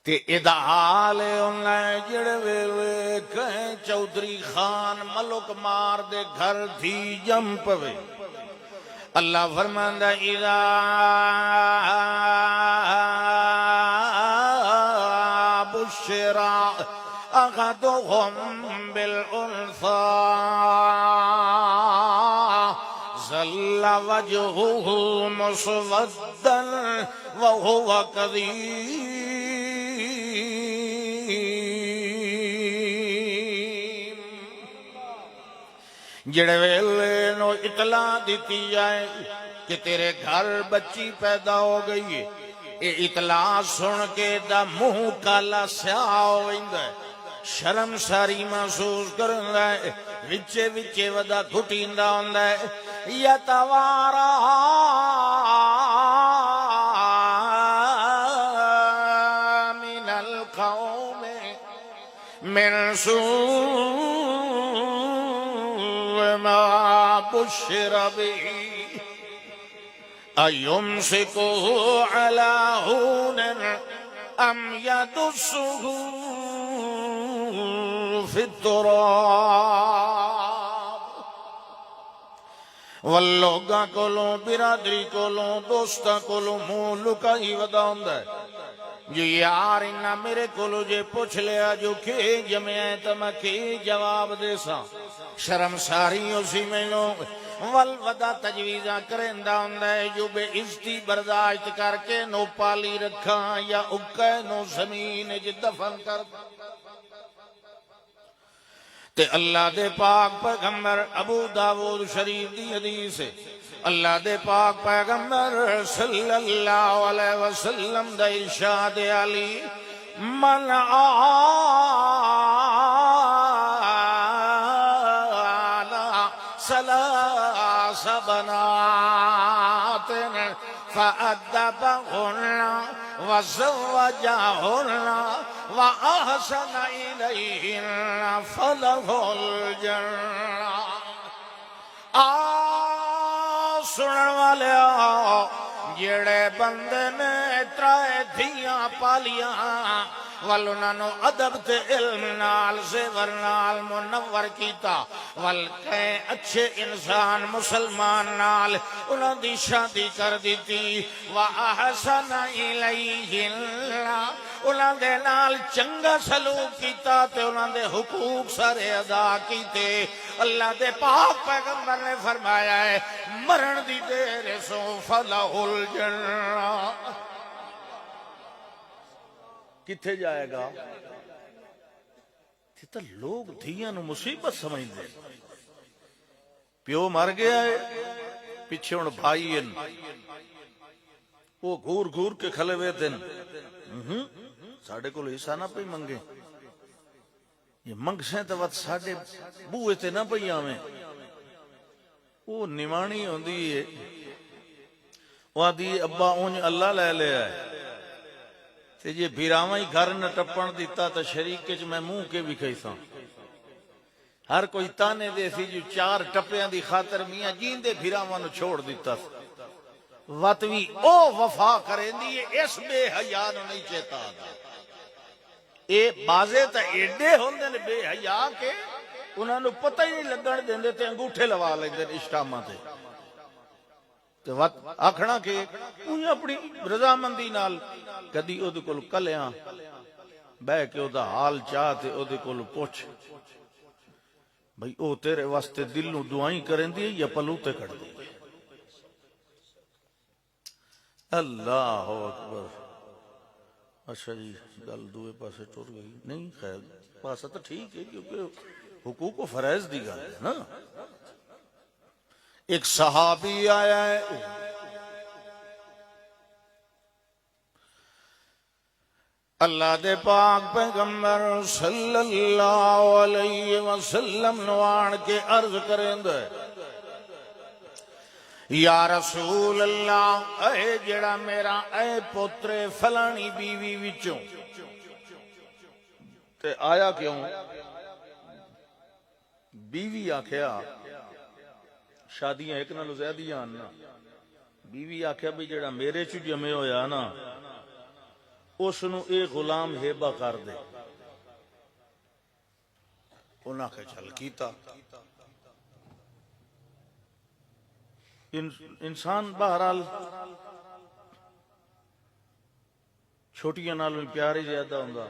Speaker 1: تے ادا حال ہے جڑے ویلے کہیں چودھری خان ملک مار دے گھر تھی جم پوے اللہ فرماندا اذا بشر احدهم بالانثى ظل وجهه مسودا وهو كظيم جڑے ویلے نو اطلاع دیتی جائے کہ تیرے گھر بچی پیدا ہو گئی ہے، اے اطلاع سن کے دا منہ کالا سیاہ ہو ویندا ہے، شرم ساری محسوس کرندا ہے، وچے وچے ودا گھٹیندا ہوندا ہے، یتوارا من القوم من سوء ما بشر به أيمسكه على هون أم يدسه في التراب واللوگاں کولوں برادری کولوں دوستاں کولوں منہ لکائی ودا ہوندا ہے جو یار انہاں میرے کولو جے پوچھ لیا جو کہ جمعے تو میں کی جواب دے سا شرم ساری اسی میں لو والودا تجویزہ کرندہ ہوندا ہے جو بے عزتی برداشت کر کے نو پالی رکھا یا اکے نو زمین جی دفن کر تے اللہ دے پاک پیغمبر ابو داود شریف دی حدیث ہے اللہ دے پاک پیغمبر صلی اللہ علیہ وسلم دا ارشاد علی من آلا ثلاث بنات فأدبهن وزوجهن وأحسن إليهن فله الجنة سنن والے جڑے بندے نے ترائے دھیاں پالیاں ول انہاں نو ادب تے علم نال زیور نال منور کیتا ول کہیں اچھے انسان مسلمان نال انہاں دی شادی کر دیتی وَأَحْسَنَ إِلَيْهِنَّ انہاں دے نال چنگا سلوک کیتا تے انہاں دے حقوق سارے ادا کیتے اللہ دے پاک پیغمبر نے فرمایا ہے مرن دی دیر سو فَلَهُ الْجَنَّةُ کتھے جائے گا تو لوگ دھیاں نو مصیبت سمجھ دے پیو مر گیا ہے پیچھے ان بھائی ان وہ گھور گھور کے کھلے ہوئے دن ساڑھے کو حصہ نہ پہ منگے یہ منگ سے تو وقت ساڑھے بوئے تے نہ پہ آمیں وہ نمانی ہوں دی ہے وہ دی ابا اونج اللہ لے لے آئے تے جے بھیراواں ہی گھر نہ ٹپن دیتا تا شریک کے میں منہ کے بھی کہی ساں ہر کوئی تانے دے سی جو چار ٹپیاں دی خاطر میاں جین دے بھیراواں نو چھوڑ دیتا وطوی او وفا کریں دی اس بے حیاء نو نہیں چیتا دا اے بازے تا ایڈے ہوندے نے بے حیاء کے انہاں نو پتہ ہی نہیں لگن دیندے تے انگوٹھے لوا لیں دے اشتامہ تے تو وقت آکھنا کہ انہیں اپنی رضامندی نال کدی او دے کول کلیاں بے کے او دا حال چاہتے او دے کول پوچھ بھئی او تیرے واسطے دل نو دعائیں کریں دی یا پلوتے کر دی اللہ اکبر اچھا جی گل دوئے پاسے ٹور گئی نہیں خیر پاسا تو ٹھیک ہے کیونکہ حقوق و فرائض دی گل ہے نا ایک صحابی آیا ہے اللہ دے پاک پیغمبر صلی اللہ علیہ وسلم نوان کے عرض کریں دے یا رسول اللہ اے جڑا میرا اے پوترے فلانی بیوی وچوں تے آیا کیوں بیوی آکھیا شادیاں ایک نالو زیادیاں نا بیوی آکھیا بھی جڑا میرے چو جمے ہویا نا اس نو اے غلام ہیبا کر دے. انہاں کہ چل کیتا. انسان بہرحال چھوٹیاں نال پیار ہی زیادہ ہوندا.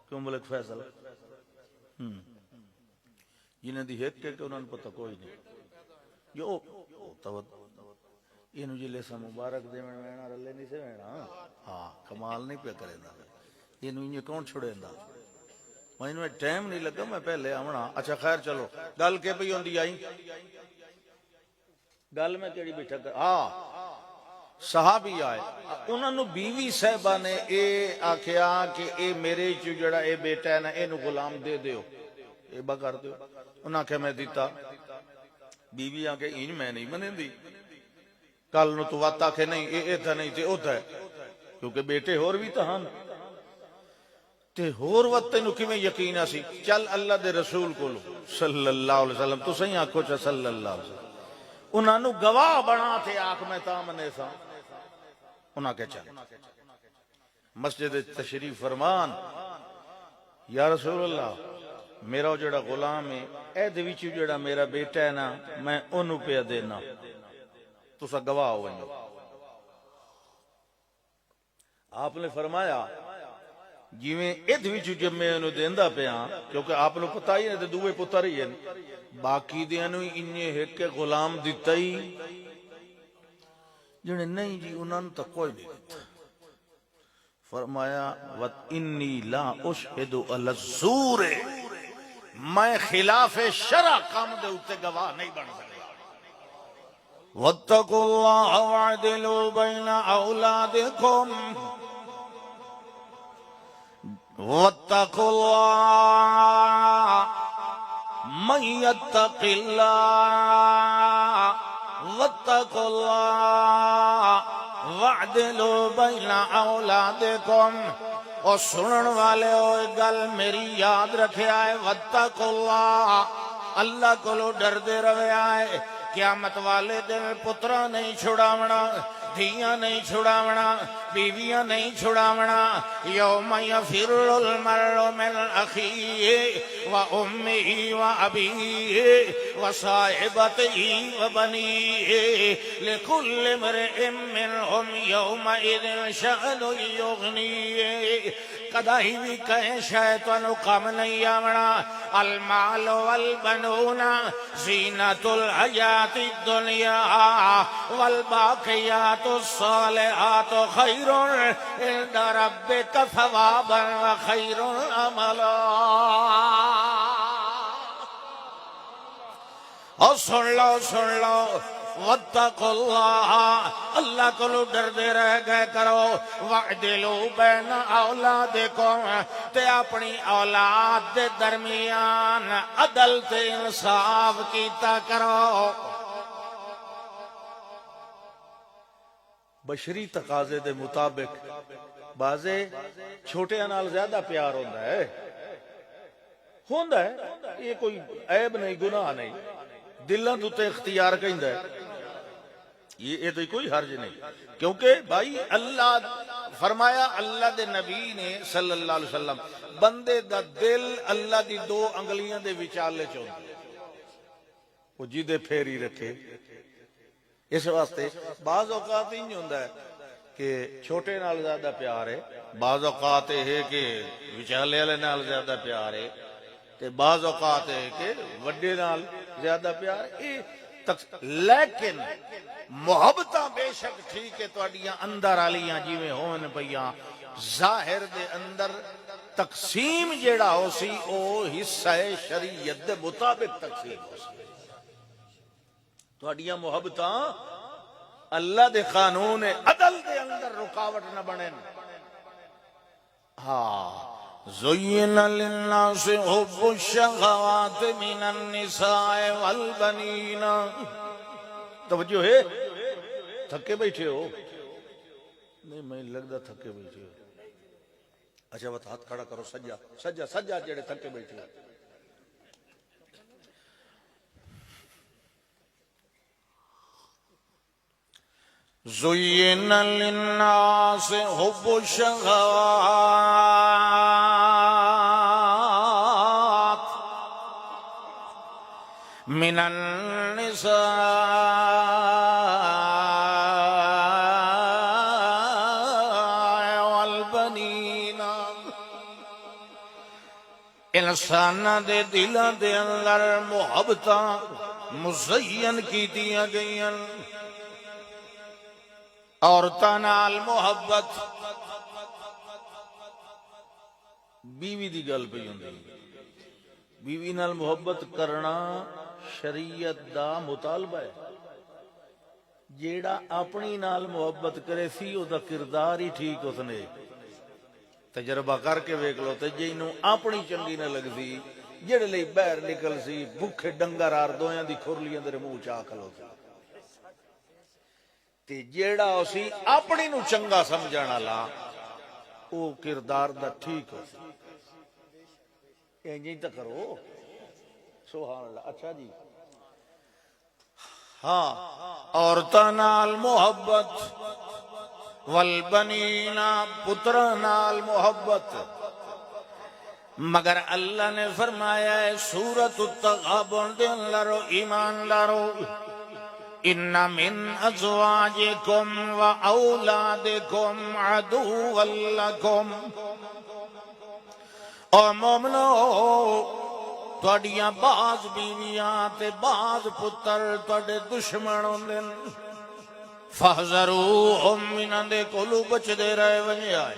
Speaker 1: کیوں ملک فیصل جنہیں دی ہیک کے انہوں نے پتہ کوئی نہیں. جو یہ جلے سا مبارک دے وینا رلے نہیں سے وینا. ہاں کمال نہیں پہ کرے دا. یہ کون چھڑے دا. میں ٹائم نہیں لگا میں پہلے آونا. اچھا خیر چلو گل کے پئی ہوندی آئی. گل میں کیڑی بیٹھا کر صحابی آئے. انہوں نے بیوی صاحبہ نے اے آکھیا کہ اے میرے چو جڑا اے بیٹا ہے نا اے نو غلام دے دیو اے با کر دیو. انہاں کہ میں دیتا. بیوی آکھے انج میں نہیں منیں دی. کل نو تو وات آکھے نہیں اے تھا نہیں تے او تھا ہے کیونکہ بیٹے ہور بھی تہان تے ہور وقت نو کیویں یقین سی. چل اللہ دے رسول کو صلی اللہ علیہ وسلم تو صحیح آکھو چا صلی اللہ علیہ وسلم. انہاں نو گواہ بنا تھے آنکھ میں تامنے سا. انہاں کہ چل مسجد تشریف فرمان یا رسول اللہ میرا جڑا غلام ہے اے دے وچ جڑا میرا بیٹا ہے نا میں اونوں پہ دینا تسا گواہ ہو. آپ نے فرمایا جویں ادھ وچ جب میں انہوں دیندا پیاں کیونکہ آپ نے پتہ ہی نہیں تے دوے پتر ہی ہیں باقی دیاں نو انہیں ایک غلام دیتا ہی جڑے نہیں جی انہوں نے تو کوئی نہیں دیتا. فرمایا وَإِنِّي لَا أُشْهِدُ عَلَى الزُّورِ میں خلاف شرع کام دے اتے گواہ نہیں بن سکتا. وَاتَّقُوا اللَّهَ وَاعْدِلُوا بَيْنَ أَوْلَادِكُمْ وَاتَّقُوا اللَّهَ مَن يَتَّقِ اللَّهَ وَاتَّقُوا اللَّهَ وَاعْدِلُوا بَيْنَ أَوْلَادِكُمْ. اور سنن والے ہوئے گل میری یاد رکھے آئے. وَاتَّقُوا اللَّهَ اللہ کو لو ڈر دے روے آئے. قیامت والے دن پترہ نہیں چھڑاونا دھیاں نہیں چھڑاونا بیویاں نہیں چھڑاونا. یوم یفر المرء من اخیہ و امہ و ابیہ و صاحبتہ و بنیہ لکل امرئ منہم یومئذ شأن یغنیہ. کدائی بھی کہیں شیطان کم نہیں آونا. المال والبنون زینت الحیات الدنیا والباقیات الصالحات خیر عند ربک ثوابا وخیر عملا. اور سن لو وَاتَّقُوا اللَّهَ اللہ کو لو ڈر دے رہ گئے کرو. وَعْدِلُوا بَيْنَ أَوْلَادِكُمْ تے اپنی اولاد دے درمیان عدل تے انصاف کیتا کرو. بشری تقاضے دے مطابق بازے چھوٹے نال زیادہ پیار ہوندہ ہے یہ کوئی عیب نہیں گناہ نہیں. دلوں تو تے اختیار کہندہ ہے یہ تو کوئی حرج نہیں کیونکہ بھائی اللہ فرمایا اللہ دے نبی نے صلی اللہ علیہ وسلم بندے دا دل اللہ دی دو انگلیاں دے وچالے چوندے وہ جیدے پھیری رکھے. اس واسطے بعض اوقات ہی نہیں ہوندہ ہے کہ چھوٹے نال زیادہ پیار ہے. بعض اوقات ہے کہ وچالے والے نال زیادہ پیار ہے تے بعض اوقات ہے کہ وڈے نال زیادہ پیار ہے. لیکن محبتاں بے شک ٹھیک ہے تواڈیاں اندر والیاں جویں ہون پیاں ظاہر دے اندر تقسیم جیڑا ہو سی او حصہ شریعت دے مطابق تقسیم ہو سی. تواڈیاں محبتاں اللہ دے قانون عدل دے اندر رکاوٹ نہ بنن. ہاں زین للناس حب الشہوات من النساء والبنین. توجہ ہے تھکے بیٹھے ہو نہیں میں لگدا تھکے بیٹھے ہو. اچھا بات ہاتھ کھڑا کرو سجا جڑے تھکے بیٹھے ہو. زُيِّنَ لِلنَّاسِ حُبُّ الشَّهَوَاتِ مِنَ النِّسَاءِ وَالْبَنِينَ انساناں دے دلاں دے اندر محبتاں مزین کیتیاں گئیاں عورتاں نال محبت بیوی دی گل پئی ہوندی بیوی نال محبت کرنا شریعت دا مطالبہ ہے جیڑا اپنی نال محبت کرے سی او دا کردار ہی ٹھیک اس نے تجربہ کر کے ویکھ لو تے جینوں اپنی چنگی نہ لگدی جڑے لئی باہر نکل سی بھوکے ڈنگر آر دویاں دی کھرلیاں دے منہ چا کھلو تے جیڑا اسی اپنی نو چنگا سمجھن والا او کردار دا ٹھیک ہو انج تے کرو سبحان اللہ اچھا جی ہاں عورتاں نال محبت والبنین پتراں نال محبت مگر اللہ نے فرمایا ہے سورۃ التغابن دے اندر ایمان لارو ان من ازواجکم و اولادکم عدوا لکم او مومنو تواڈیاں بعض بیویاں تے بعض پتر تواڈے دشمن ہوندے فاحذروہم انہاں دے کولوں بچدے رہے ونجا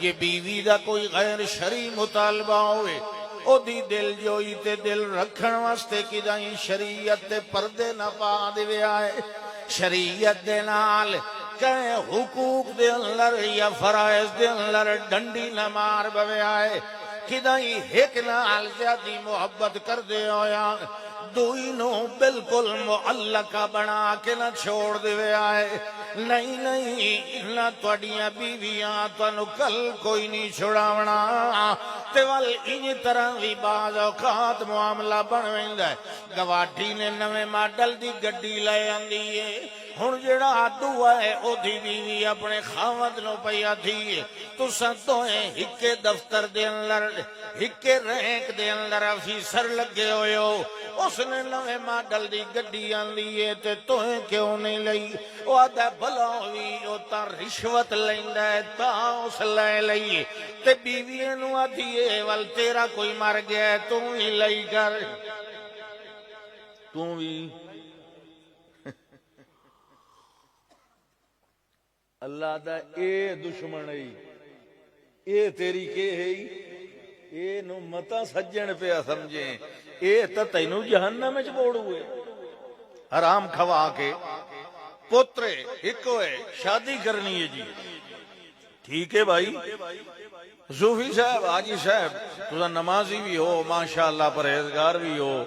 Speaker 1: یہ بیوی دا کوئی غیر شرعی مطالبہ ہوئے او دی دل جوئی تے دل رکھن واسطے کدائیں شریعت دے پردے نہ پا دے آئے شریعت دے نال کہیں حقوق دے اندر یا فرائض دے اندر ڈنڈی نہ مار بوے آئے کدائیں ایک نال زیادی محبت کر دے ہویا دوئی نو بالکل معلقہ بنا کے نہ چھوڑ دے آئے نہیں نہیں نہ توڑیاں بیویاں تو کل کوئی نہیں چھڑاونا تے وال انج طرح بھی بعض اوقات معاملہ بن ویندا ہے گواٹھی نے نویں ماڈل دی گڈی لے آندی ہے ہن جڑا آدو ہے او دی بیوی اپنے خاوند نو پیا تھی تساں دوئے ہکے دفتر دے اندر ہکے رینک دے اندر افیسر لگے ہوئے ہو اس نے نویں ماڈل دی گڈی آندی ہے تے توہیں کیوں نہیں لئی او آدھا بھلا ہوئی او تا رشوت لیندا ہے تا اس لے لئی تے بیوی نو آدھی ہے ول تیرا کوئی مر گیا ہے تو ہی لئی کر تو بھی اللہ دا اے دشمن ہے اے تیری کے ہے اے نو متا سجن پہ سمجھیں اے تا تینو جہنم میں چھوڑ ہوئے حرام کھوا کے پترے ایک ہوئے شادی کرنی ہے جی ٹھیک ہے بھائی صوفی صاحب حاجی صاحب تو نمازی بھی ہو ماشاءاللہ پرہیزگار بھی ہو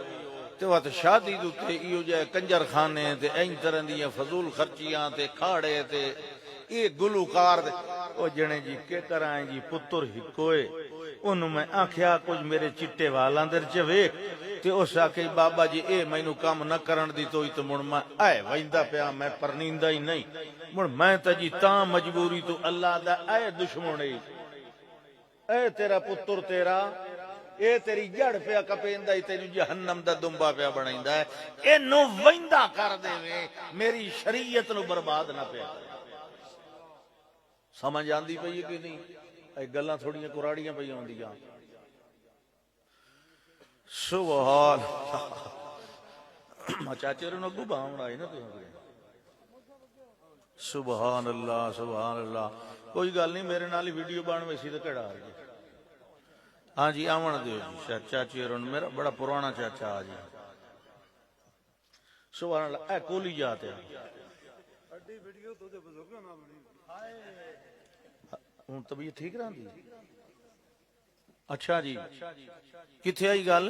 Speaker 1: تے وقت شادی دوتے ایو جائے کنجر خانے تے این طرح دیا فضول خرچیاں تے کھاڑے تے یہ گلوکار دے او جنے جی کے کرائیں جی پتر ہکوئے انہوں میں آنکھیا کچھ میرے چٹے والاں در چویک تے اس آکے بابا جی اے میں نو کام نہ کرن دی تو تو مڑ میں آئے وائندہ پیا میں پرنیندہ ہی نہیں مڑ میں تا جی تاں مجبوری تو اللہ دا اے دشمنے اے تیرا پتر تیرا اے تیری جڑ پیا کپیندہ ہی تیری جہنم دا دنبا پیا بنائندہ ہے اے نو وائندہ کر دے وے میری شریعت نو برباد نہ پیا سمجھ آندی پئی ہے کہ نہیں اے گلاں تھوڑیاں کراڑیاں پئی ہوندیاں سبحان چاچے رنو ابو باؤں آئی نا سبحان اللہ سبحان اللہ کوئی گل نہیں میرے نال ویڈیو بان ویسی تو کہڑا آ رہی ہاں جی آون دیو جی چاچے رن میرا بڑا پرانا چاچا آ جی سبحان اللہ اے کولی جاتے ہیں ہوں طبیعت ٹھیک رہی اچھا جی کتھے آئی گل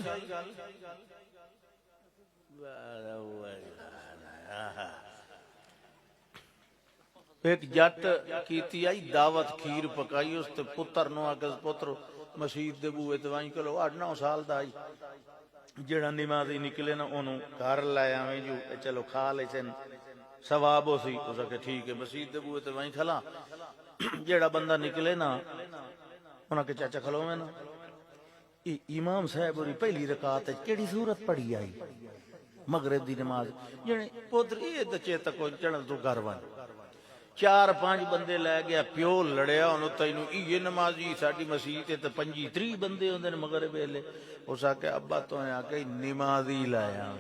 Speaker 1: ایک جٹ کیتی آئی دعوت کھیر پکائی اس تے پتر نو آگز پتر مسجد دے بوئے تے وائیں کلو 8-9 سال دا آئی جڑا نمازی نکلے نا انہوں گھر لائے آویں جو چلو کھا لے سن ثواب ہو سی اس کہ ٹھیک ہے مسجد دے بوئے تے وہیں کھلا جیڑا بندہ نکلے نا انہاں کے چاچا کھلو میں نا امام صاحب اور پہلی رکعت کیڑی سورت پڑھی آئی مغرب دی نماز جنے پوتر یہ تے چیتا کوئی چڑھن تو گھر ون 4-5 بندے لے گیا پیو لڑیا انہوں تینوں یہ نمازی ساڈی مسجد تے 25-30 بندے ہوندے نے مغرب ویلے اس آ کے ابا تو آ کے نمازی لایا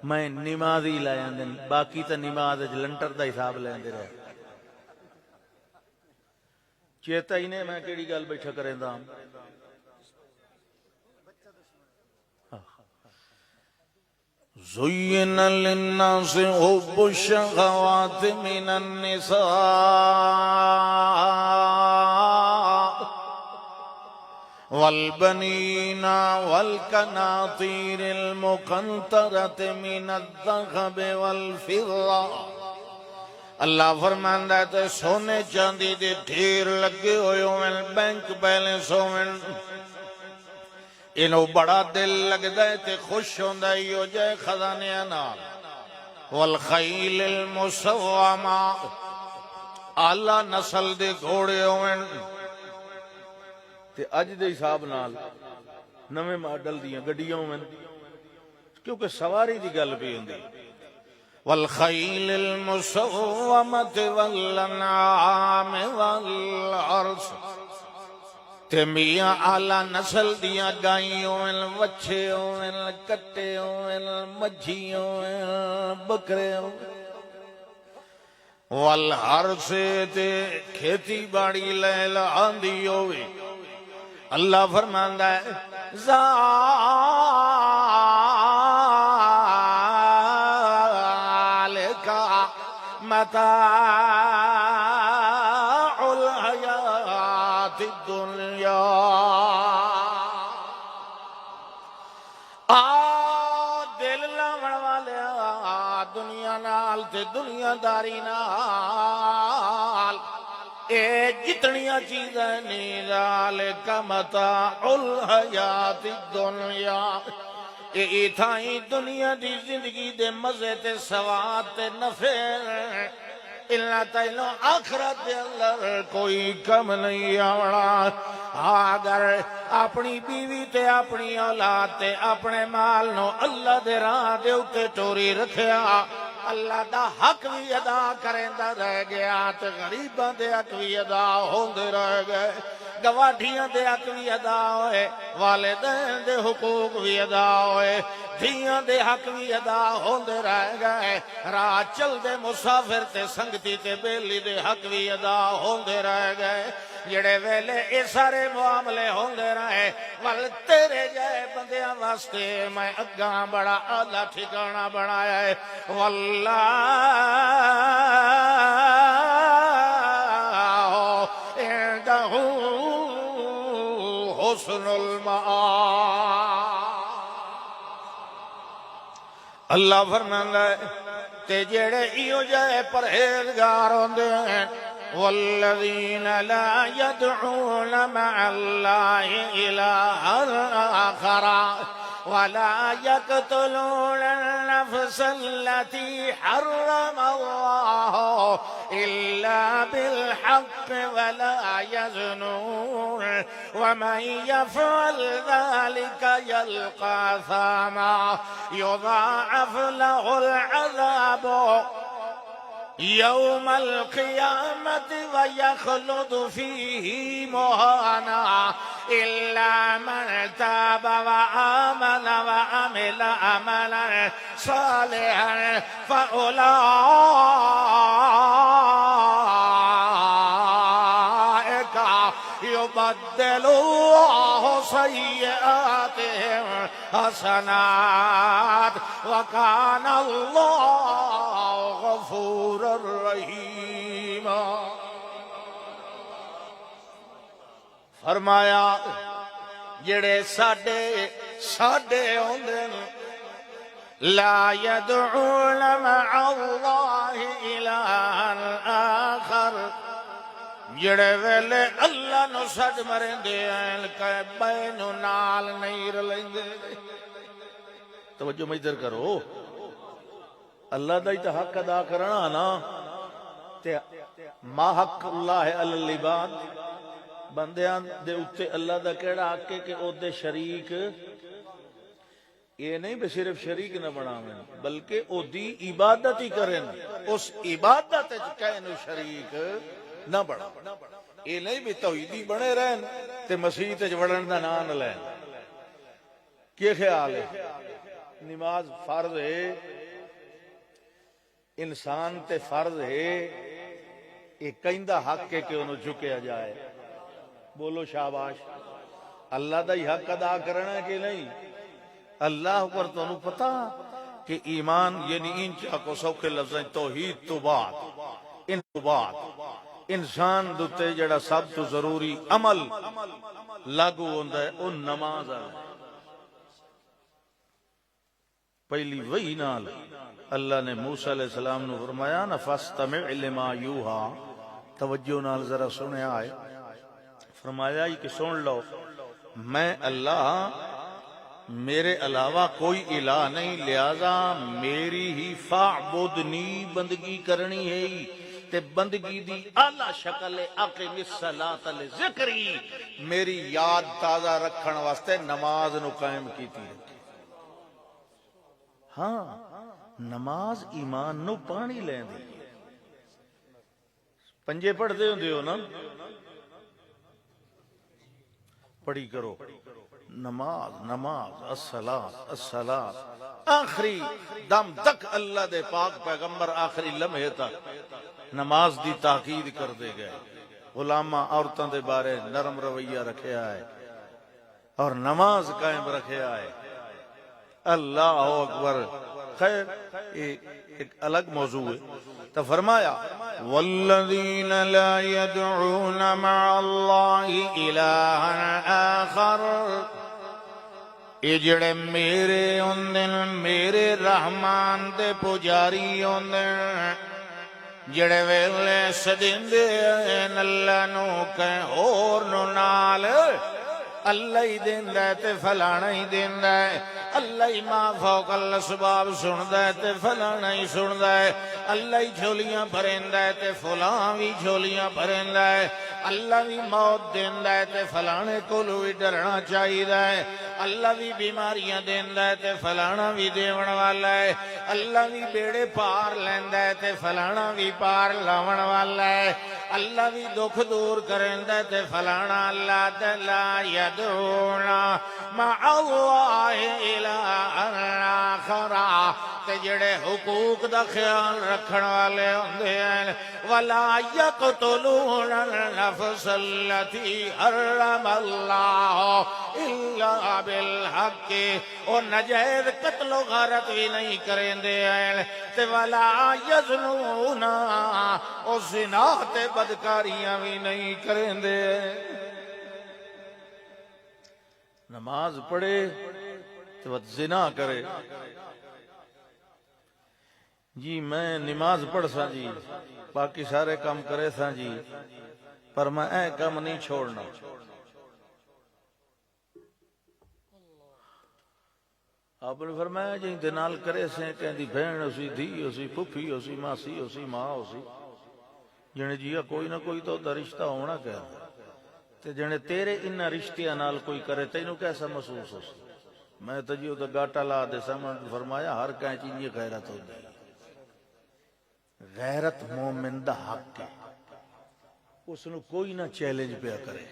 Speaker 1: میں نمازی لایا دن باقی تے نماز لنٹر دا حساب لیندے رہے چیتا ہی نے میں کیڑی گل بیٹھا کریں دا زین للناس حب الشہوات من النساء والبنین والقناطیر المقنطرۃ من الذهب والفضہ اللہ فرماندا ہے تے سونے چاندی دے ڈھیر لگے ہوئے ہوئے بینک بیلنس ہوئے انہوں بڑا دل لگدا ہے تے خوش ہوندا ہی ہو جائے خزانیاں نال والخیل المسومہ اعلی نسل دے گھوڑے ہوئے تے اج دے حساب نال نویں ماڈل دیاں گڈیاں ہوئے کیونکہ سواری دی گل پئی ہوندی والخیل المسومۃ والانعام والحرث تے میاں اعلی نسل دیاں گائیں ہوئے وچھے ہوئے کٹے ہوئے مجھی ہوئے بکرے ہوئے والحرث تے کھیتی باڑی لیل آندی ہوئے اللہ فرماندا ہے ذالک متاع الحیات الدنیا دل لاون والے دنیا نال تے دنیا داری نال اے جتنیاں چیزیں نہیں ذالک متاع الحیات الدنیا اے تھائیں دنیا دی زندگی دے مزے تے سواد تے نفع اللہ تعالیٰ آخرت دے اندر کوئی کم نہیں آوڑا اگر اپنی بیوی تے اپنی اولاد تے اپنے مال نو اللہ دے راہ دے اتے ٹوری رکھیا اللہ دا حق بھی ادا کریندا رہ گیا تے غریباں دے حق بھی ادا ہوندے رہ گئے گواٹھیاں دے حق بھی ادا ہوئے والدین دے حقوق بھی ادا ہوئے دھیاں دے حق بھی ادا ہوندے رہ گئے راہ چل دے مسافر تے سنگتی تے بیلی دے حق بھی ادا ہوندے رہ گئے جڑے ویلے اے سارے معاملے ہوندے رہے ول تیرے جائے بندیاں واسطے میں اگاں بڑا اعلیٰ ٹھکانہ بنایا ہے واللہ عندہ حسن المآب اللہ فرماندا ہے تے جڑے ایو جائے پرہیزگار ہوندے ہیں والذین لا يدعون مع اللہ الہا آخر ولا يقتلون النفس التي حرم الله إلا بالحق ولا يزنون ومن يفعل ذلك يلقى أثاما يضاعف له العذاب يوم القيامة ويخلد فيه مهانا إلا من تاب وآمن وعمل عملا صالحا فأولئك يبدل الله سيئاتهم حسنات وكان الله غفورا رحيما فرمایا جڑے ساڈے ہوندے لا يدعون مع الله إلها آخر جڑے ویلے اللہ نو سج مرندے ہیں کہ بینو نال نہیں رلیندے توجہ میں ادھر کرو اللہ دا ہی تو حق ادا کرنا نا تے ما حق اللہ علی العباد بندیاں دے اتے اللہ دا کیڑا حق ہے کہ او دے شریک یہ نہیں بے صرف شریک نہ بناویں بلکہ او دی عبادت ہی کریں اس عبادت وچ کہنو شریک نہ بنا یہ نہیں بھی توحیدی بنے رہن تے مسیح تے وڑن دا نام نہ لین کیا خیال ہے نماز فرض ہے انسان تے فرض ہے یہ کہندا حق ہے کہ انہوں جھکیا جائے بولو شاباش اللہ دا ہی حق ادا کرنا کہ نہیں اللہ پر تو پتا کہ ایمان یعنی ان چاکو سوکھے لفظیں توحید تو بعد ان تو بعد انسان دوتے جڑا سب تو ضروری عمل لاگو ہوندا ہے او نماز ہے پہلی وہی نال اللہ نے موسیٰ علیہ السلام نے فرمایا نا فاستمع لما یوحا توجہ نال ذرا سنے آئے فرمایا کہ سن لو میں اللہ میرے علاوہ کوئی الہ نہیں لہذا میری ہی فاعبدنی بندگی کرنی ہے تے بندگی دی اعلی شکل اقیم الصلاۃ لذکری میری یاد تازہ رکھن واسطے نماز نو قائم کیتی ہے ہاں نماز ایمان نو پانی لین دی پنجے پڑھتے ہوندے ہو نا پڑھی کرو نماز نماز الصلاۃ الصلاۃ آخری دم تک اللہ دے پاک پیغمبر آخری لمحے تک نماز دی تاکید کر دے گئے غلامہ عورتوں دے بارے نرم رویہ رکھیا ہے اور نماز قائم رکھیا ہے اللہ اکبر خیر ایک الگ موضوع ہے تو فرمایا والذین لا يدعون مع اللہ الہا آخر یہ جڑے میرے ہوندن میرے رحمان دے پجاری ہوندن جڑے ویلے سدیندے اللہ نو کہیں اور نو نال اللہ ہی دیندہ ہے تے فلانا ہی دیندہ ہے اللہ ہی ما فوق الاسباب سندہ ہے تے فلانا ہی سندہ ہے اللہ ہی جھولیاں بھریندہ ہے تے فلاں بھی جھولیاں بھریندہ ہے اللہ بھی موت دیندہ ہے تے فلانے کو بھی ڈرنا چاہیے ہے اللہ بھی بیماریاں دیندہ ہے تے فلانا بھی دیون والا ہے اللہ بھی بیڑے پار لیندہ ہے تے فلانا بھی پار لاون والا ہے اللہ بھی دکھ دور کرندہ ہے تے فلانا اللہ لا یدعونا مع اللہ الہا آخر تے جڑے حقوق دا خیال رکھن والے ہوندے ہیں ولا یقتلون النفس التي حرم اللہ الا بالحق اور نجائز قتل و غارت بھی نہیں کرندے ہیں تے ولا یزنون اور زنا تے بدکاریاں بھی نہیں کرندے نماز پڑھے تو زنا کرے جی میں نماز پڑھ سا جی باقی سارے کام کرے سا جی پر میں اے کام نہیں چھوڑنا آپ نے فرمایا جی دنال کرے سے کہندی بہن اسی دھی اسی پھپھی اسی ماسی اسی ماں اسی جنے جی کوئی نہ کوئی تو رشتہ ہونا کہہ تے جنے تیرے ان رشتیاں نال کوئی کرے تینوں کیسا محسوس ہو میں تو جی تو گاٹا لا دے سامنے فرمایا ہر کہیں چیز یہ غیرت ہو جائے غیرت مومن دا حق ہے اس نو کوئی نہ چیلنج پیا کرے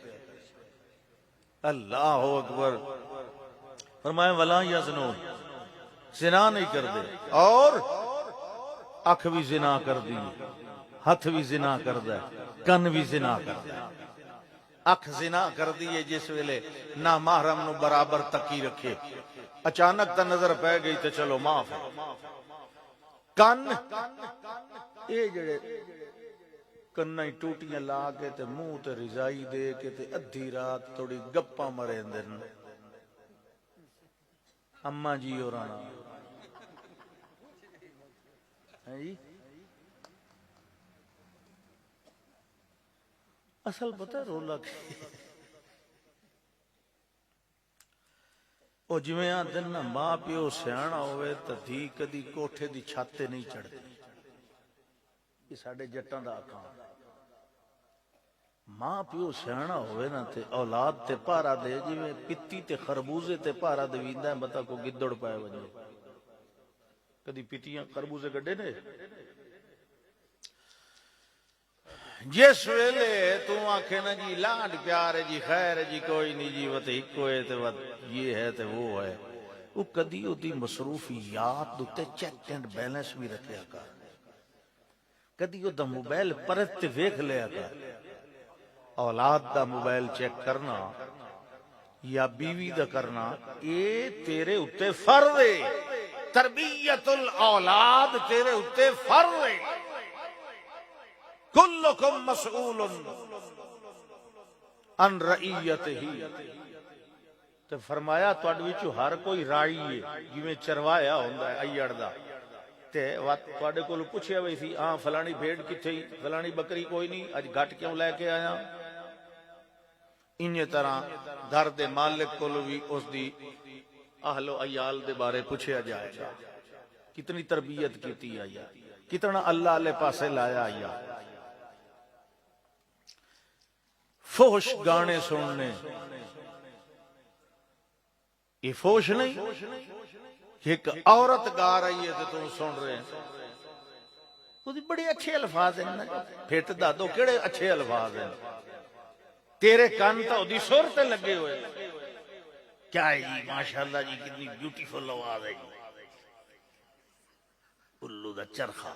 Speaker 1: اللہ اکبر فرمایا ولا یزنون زنا نہیں کر دے اور اکھ بھی زنا کر دی ہاتھ بھی زنا کر دے کن بھی زنا کر دے اکھ زنا کر دیئے جس ویلے نہ محرم نو برابر تکی رکھے اچانک تا نظر پہ گئی تے چلو معاف ہے کن اے جڑے کنائی ٹوٹیاں لا کے تے منہ تے رضائی دے کے تے ادھی رات تھوڑی گپا مرے اندر اماں جی اور آنا اصل پتہ رولا کی وہ جویں آندے نا ماں پیو سیاںا ہوئے تے دھی کدی کوٹھے دی چھت تے نہیں چڑھدی، یہ ساڈے جٹاں دا آکھاں۔ ماں پیو سیاںا ہوئے نا تے اولاد تے پہرا دے جویں پتی تے خربوزے تے پہرا دیویندا ہے، متا کو گدڑ پائے وجے۔ کدی پتیاں خربوزے گڈے نے؟ جس ویلے تو آنکھے نا جی لاڈ پیار ہے جی خیر ہے جی کوئی نہیں جی وط ایکو ہے تے وط یہ ہے تے وہ ہے، وہ کدی او دی مصروفیات تے چیک اینڈ بیلنس بھی رکھیا کر، کدی او دا موبائل پرت تے ویکھ لیا کر۔ اولاد دا موبائل چیک کرنا یا بیوی دا کرنا اے تیرے اتے فرض ہے، تربیت الاولاد تیرے اتے فرض ہے۔ کلکم مسئول عن رعیتہ، تے فرمایا تواڈے وچوں ہر کوئی راعی ہے، جویں چروایا ہوندا ہے ایڑ دا، تے تواڈے کول پوچھیا وی سی ہاں فلانی بھیڑ کتھے، فلانی بکری کوئی نہیں، اج گھٹ کیوں لے کے آیا؟ انہی طرح گھر دے مالک کول بھی اس دی اہل و عیال دے بارے پوچھیا جائے گا، کتنی تربیت کیتی آیا، کتنا اللہ علیہ پاسے لایا آیا۔ فوش گانے سننے یہ فوش نہیں کہ ایک عورت گا رہی ہے تو تم سن رہے ہیں، وہ بڑے اچھے الفاظ ہیں نا، پھٹ دا دو کیڑے اچھے الفاظ ہیں، تیرے کان تو دی سر تے لگے ہوئے، کیا ہے جی ماشاءاللہ جی کتنی بیوٹیفل آواز ہے جی، الو دا چرخا،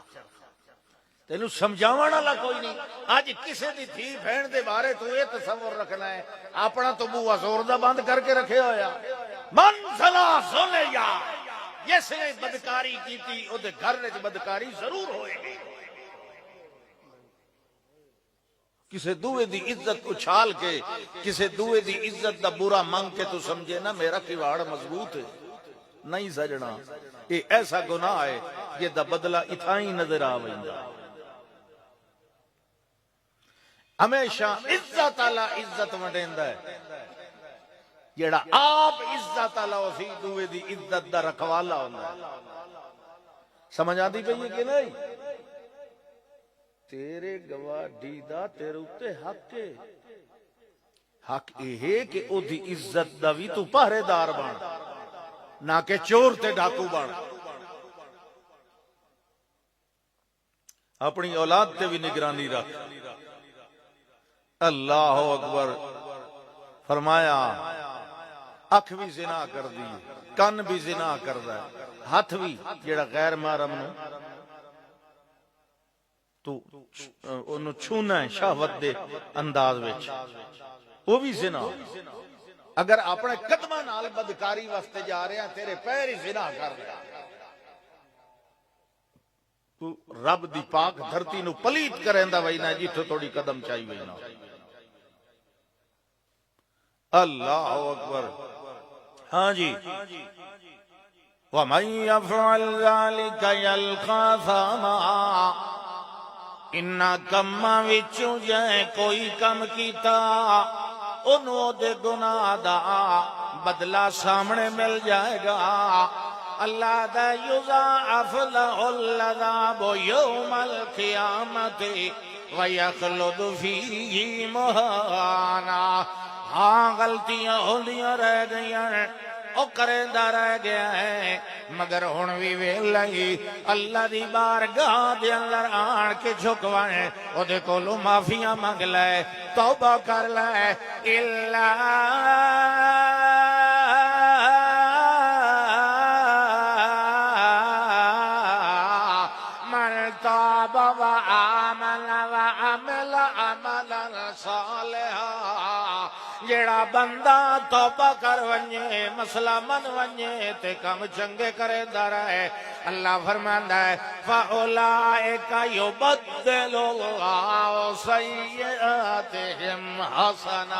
Speaker 1: تینوں سمجھاون والا کوئی نہیں۔ اج کسے دی تھی بہن دے بارے تو یہ تصور رکھنا ہے اپنا تو بوا زور دا بند کر کے رکھے ہویا، من زنا زنیا، جس نے بدکاری کیتی او دے گھر وچ بدکاری ضرور ہوئے گی۔ کسے دوے دی عزت اچھال کے، کسے دوے دی عزت دا برا منگ کے تو سمجھے نا میرا کیواڑ مضبوط ہے، نہیں سجنا، یہ ایسا گناہ ہے یہ دا بدلہ اتھائی نظر آویندا۔ ہمیشہ عزت اللہ عزت ونڈیندا ہے، جیڑا آپ عزت اللہ اسی دوے دی عزت دا رکھوالا ہوندا ہے۔ سمجھ آندی پئی ہے کہ نہیں؟ تیرے گواڈی دا تیرے اتے حق ہے، حق یہ ہے کہ او دی عزت دا بھی تو پہرے دار بن، نہ کہ چور تے ڈاکو بن۔ اپنی اولاد تے بھی نگرانی رکھ۔ اللہ اکبر، فرمایا اکھ بھی زنا کر دی، کن بھی زنا کردا ہے، ہاتھ بھی جیڑا غیر محرم نو تو انہوں چھونا ہے شہوت دے انداز وچ، وہ بھی زنا۔ اگر اپنے قدمہ نال بدکاری واسطے جا رہے ہیں تیرے پیر ہی زنا کر رہے ہیں، تو رب دی پاک دھرتی نو پلیت کریندا وئی نہ جتھے تھوڑی قدم چاہی وئی نہ۔ اللہ اکبر، ہاں جی، وَمَن يَفْعَلْ ذَلِكَ يَلْقَى ثَامًا، انہاں کماں وچوں جے کوئی کم کیتا انہوں دے گناہ دا بدلہ سامنے مل جائے گا۔ اللہ دا یضاعف لہ العذاب یوم القیامت ویخلد فیہ مہانا۔ ہاں غلطیاں ہوندیاں رہ گئیاں، او کریندا رہ گیا ہے، مگر ہن وی ویلے اللہ دی بارگاہ دے اندر آن کے جھکوائے، او دے کولوں معافیاں منگ لے، توبہ کر لے۔ الا من تاب وآمن وعمل عملا صالحا، جیڑا بندہ توبہ کر ونجے، مسئلہ من ونجے تے کم چنگے کرے رہے، اللہ فرماندا ہے فَأُولَٰئِكَ يُبَدِّلُ اللَّهُ سَيِّئَاتِهِمْ حَسَنَاتٍ۔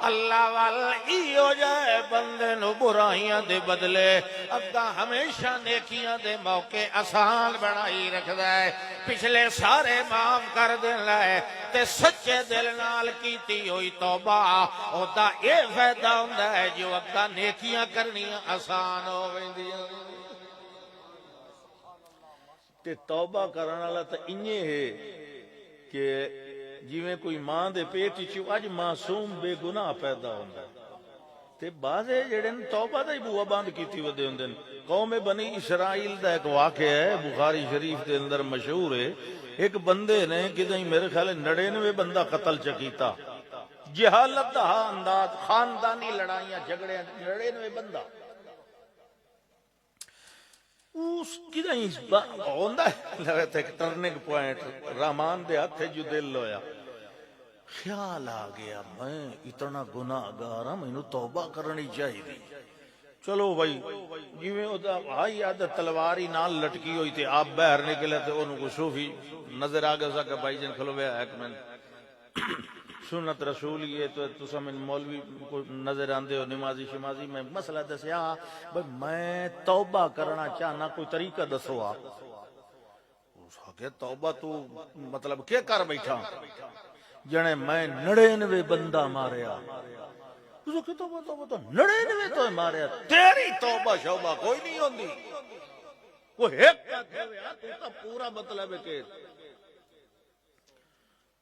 Speaker 1: اللہ وال ایو جائے بندے نو برائیاں دے بدلے اگا ہمیشہ نیکیاں دے موقع آسان بنائی رکھدا ہے پچھلے سارے معاف کر دین لائے تے سچے دل نال کیتی ہوئی توبہ او دا اے فائدہ ہوندا ہے جو اگا نیکیاں کرنیاں آسان ہو ویندیاں تے توبہ کرن والا تے انجے ہے کہ جویں کوئی ماں دے پیٹ وچ اج معصوم بے گناہ پیدا ہوندا تے بعضے جڑے توبہ دا ہی بوا بند کیتی ودے ہوندے قوم بنی اسرائیل دا ایک واقعہ ہے بخاری شریف دے اندر مشہور ہے ایک بندے نے کدیں میرے خیال 99 بندہ قتل چکیتا جہالت دا انداز خاندانی لڑائیاں جھگڑے 99 بندہ اس کدیں ہوندا ہے لگتا ایک ٹرننگ پوائنٹ رحمان دے ہتھ جو دل ہویا خیال آ گیا میں اتنا گناہگار ہاں مینوں توبہ کرنی چاہیے چلو بھائی جویں او دا بھائی عادت تلواری نال لٹکی ہوئی تے آپ باہر نکلے تے اونوں کو صوفی نظر آ گیا کہ بھائی جن کھلویا ایک منٹ سنت رسول یہ تو تسا من مولوی کو نظر آندے ہو نمازی شمازی میں مسئلہ دسیا بھائی میں توبہ کرنا چاہنا کوئی طریقہ دسو آپ اس کہ توبہ تو مطلب کیا کر بیٹھا جنے میں 99 بندہ ماریا اس کہ توبہ تو 99 تو ماریا تیری توبہ شوبہ کوئی نہیں ہوندی وہ ایک تو پورا مطلب ہے کہ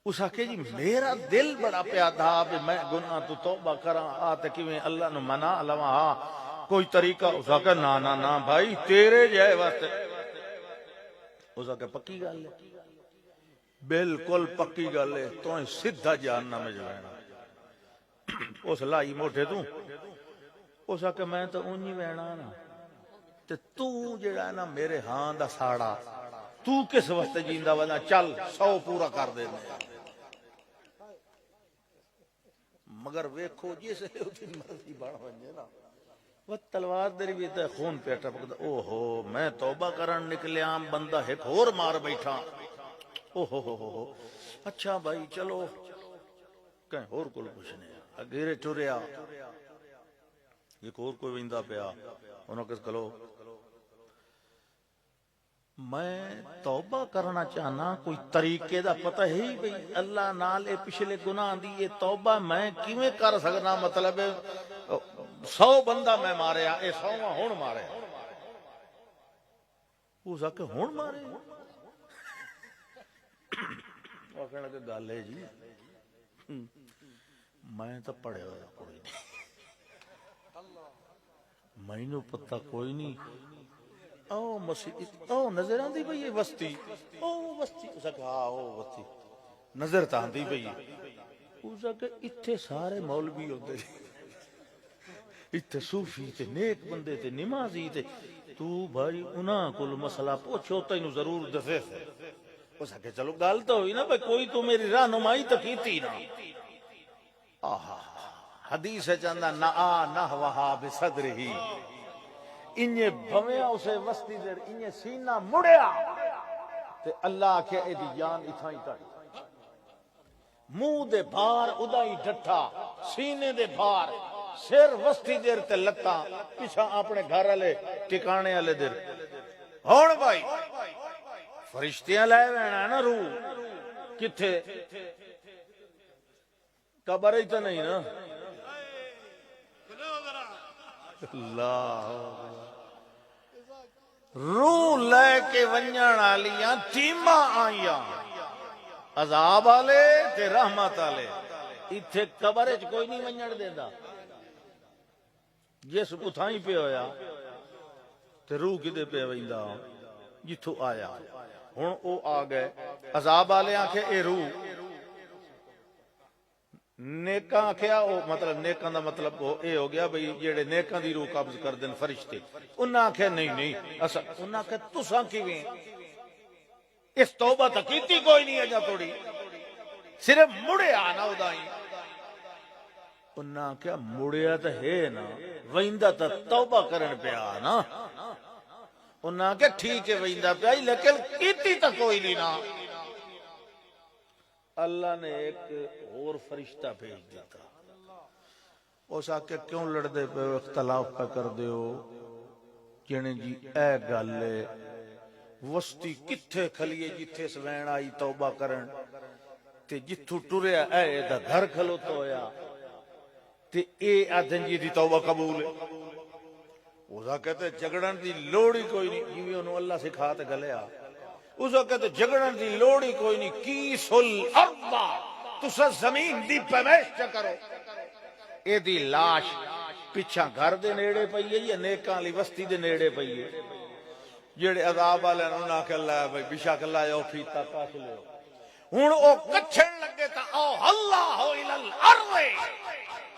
Speaker 1: اس آکے جی میرا دل بڑا پیادا میں گناہ تو توبہ کراں آتے کیویں اللہ نو منا لواں ہاں کوئی طریقہ اس آکے نا نا نا بھائی تیرے جائے واسطے اس آکے پکی گل ہے بالکل پکی گل ہے تو سدھا جہنم میں جانا اس لائی موٹے تو اس آکے میں تو اونجی وینا نا تے تو جڑا ہے نا میرے ہاں دا ساڑا تو کس واسطے جیندا ونا چل 100 پورا کر دے مگر ویکھو جس مرضی بن ونجے نا وہ تلوار دری بھی تے خون پہ ٹپکدا او ہو میں توبہ کرن نکلیا بندہ ایک اور مار بیٹھا او ہو اچھا بھائی چلو کہیں اور کول کچھ نہیں اگیرے ٹریا ایک اور کوئی ویندا پیا انہوں کس کلو میں توبہ کرنا چاہنا کوئی طریقے دا پتہ ہی بھئی اللہ نال اے پچھلے گناہ دی یہ توبہ میں کیویں کر سکنا مطلب 100 بندہ میں ماریا اے 100واں ہن مارے وہ سکے ہن مارے وہ کہنا کہ گل ہے جی میں تو پڑھے ہویا کوئی نہیں مینوں پتہ کوئی نہیں او مسجد او نظر آندی پئی ہے وستی او وستی اس کہ ہاں او وستی نظر تا آندی پئی اس کہ ایتھے سارے مولوی ہوندے ایتھے صوفی تے نیک بندے تے نمازی تے تو بھائی انہاں کول مسئلہ پوچھو تینوں ضرور دسے اس کہ چلو گل تو ہوئی نا بھائی کوئی تو میری رہنمائی تو کیتی نا آہا حدیث چندا نا نحوہا بصدرہی انہیں بھویا اسے وستی دیر انہیں سینہ مڑیا تے اللہ کے ایدی جان اتھائی تاڑی منہ دے بھار ادائی ڈٹھا سینے دے بھار سر وستی دیر تے لتا پیچھا اپنے گھر والے ٹکانے والے دیر ہون بھائی فرشتیاں لائے وینا نا روح کتھے قبر ہی تو نہیں نا اللہ روح لے کے ونجن والیاں ٹیماں آئیاں عذاب والے تے رحمت والے ایتھے قبر وچ کوئی نہیں ونجن دیندا جس اتھائی پہ ہویا تے روح کدے پہ ویندا جتھوں آیا ہن او آ گئے عذاب والے آکھے اے روح نیکاں آکھیا او مطلب نیکاں دا مطلب اے ہو گیا بھئی جڑے نیکاں دی روح قبض کر دین فرشتے انہاں آکھیا نہیں اسا انہاں کہ تساں کیویں اس توبہ تا کیتی کوئی نہیں اجا توڑی صرف مڑیا نا اودائی انہاں کیا مڑیا تے ہے نا ویندا تا توبہ کرن پیا نا انہاں کہ ٹھیک ہے ویندا پیا لیکن کیتی تا کوئی نہیں نا اللہ نے ایک اور فرشتہ بھیج دیتا اس آ کے کیوں لڑ دے پہ اختلاف پہ کر دیو کہنے جی اے گل ہے وسطی کتھے کھلیے جتھے سوین آئی توبہ کرن تے جتھو ٹریا اے دا گھر کھلوتا ہویا تے اے آدھن جی دی توبہ قبول ہے اسا کہتے جگڑن دی لوڑ ہی کوئی نہیں جیوی انہوں اللہ سکھا تے گلیا اسا کہتے جگڑن دی لوڑ ہی کوئی نہیں کیس الارض تسا زمین دی پیمائش چا کرو اے دی لاش پچھا گھر دے نیڑے پئی ہے یا نیکاں لی وسطی دے نیڑے پئی ہے جیڑے عذاب والے انہاں کہ اللہ بھائی بشک اللہ او فیتا کاٹ لے ہن او کچھن لگے تا او اللہ الی الارض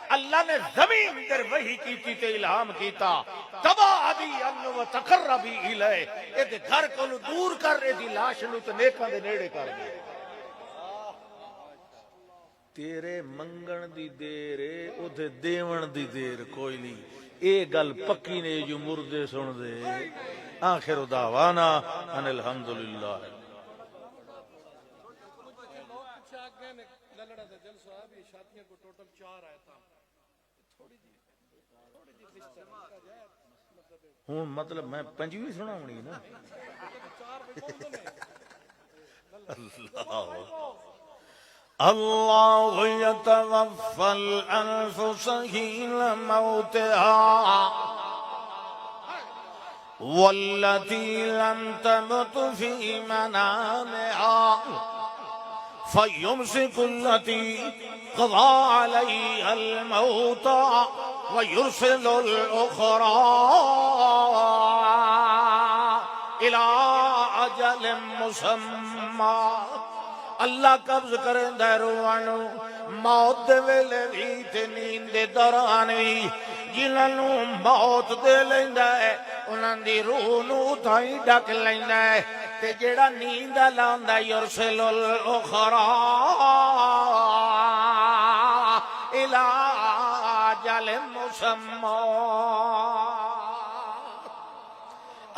Speaker 1: اللہ نے زمین در وحی کیتی تے الہام کیتا تبادی ان و تقربی الیہ اے دے گھر کو دور کر اے دی لاش نو تے نیکاں دے نیڑے کر دے تیرے منگن دی دیر ہے او دے دیون دی دیر کوئی نہیں اے گل پکی نے جو مردے سن دے آخر دعوانا ان الحمدللہ ہوں مطلب میں پنجویں سنا ہونی نا اللہ یتوفی الانفس حین موتها والتي لم تمت في منامها فيمسك التي قضى عليها الموت ويرسل الأخرى إلى أجل مسمى اللہ قبض کریں دے روحانو موت دے ویلے بھی تے نیند دے دوران بھی جنہوں موت دے لیندہ ہے انہاں دی روح نو تھائی ڈک لیندہ ہے تے جیڑا نیند لاندہ یرسل الاخرى الى اجل مسمى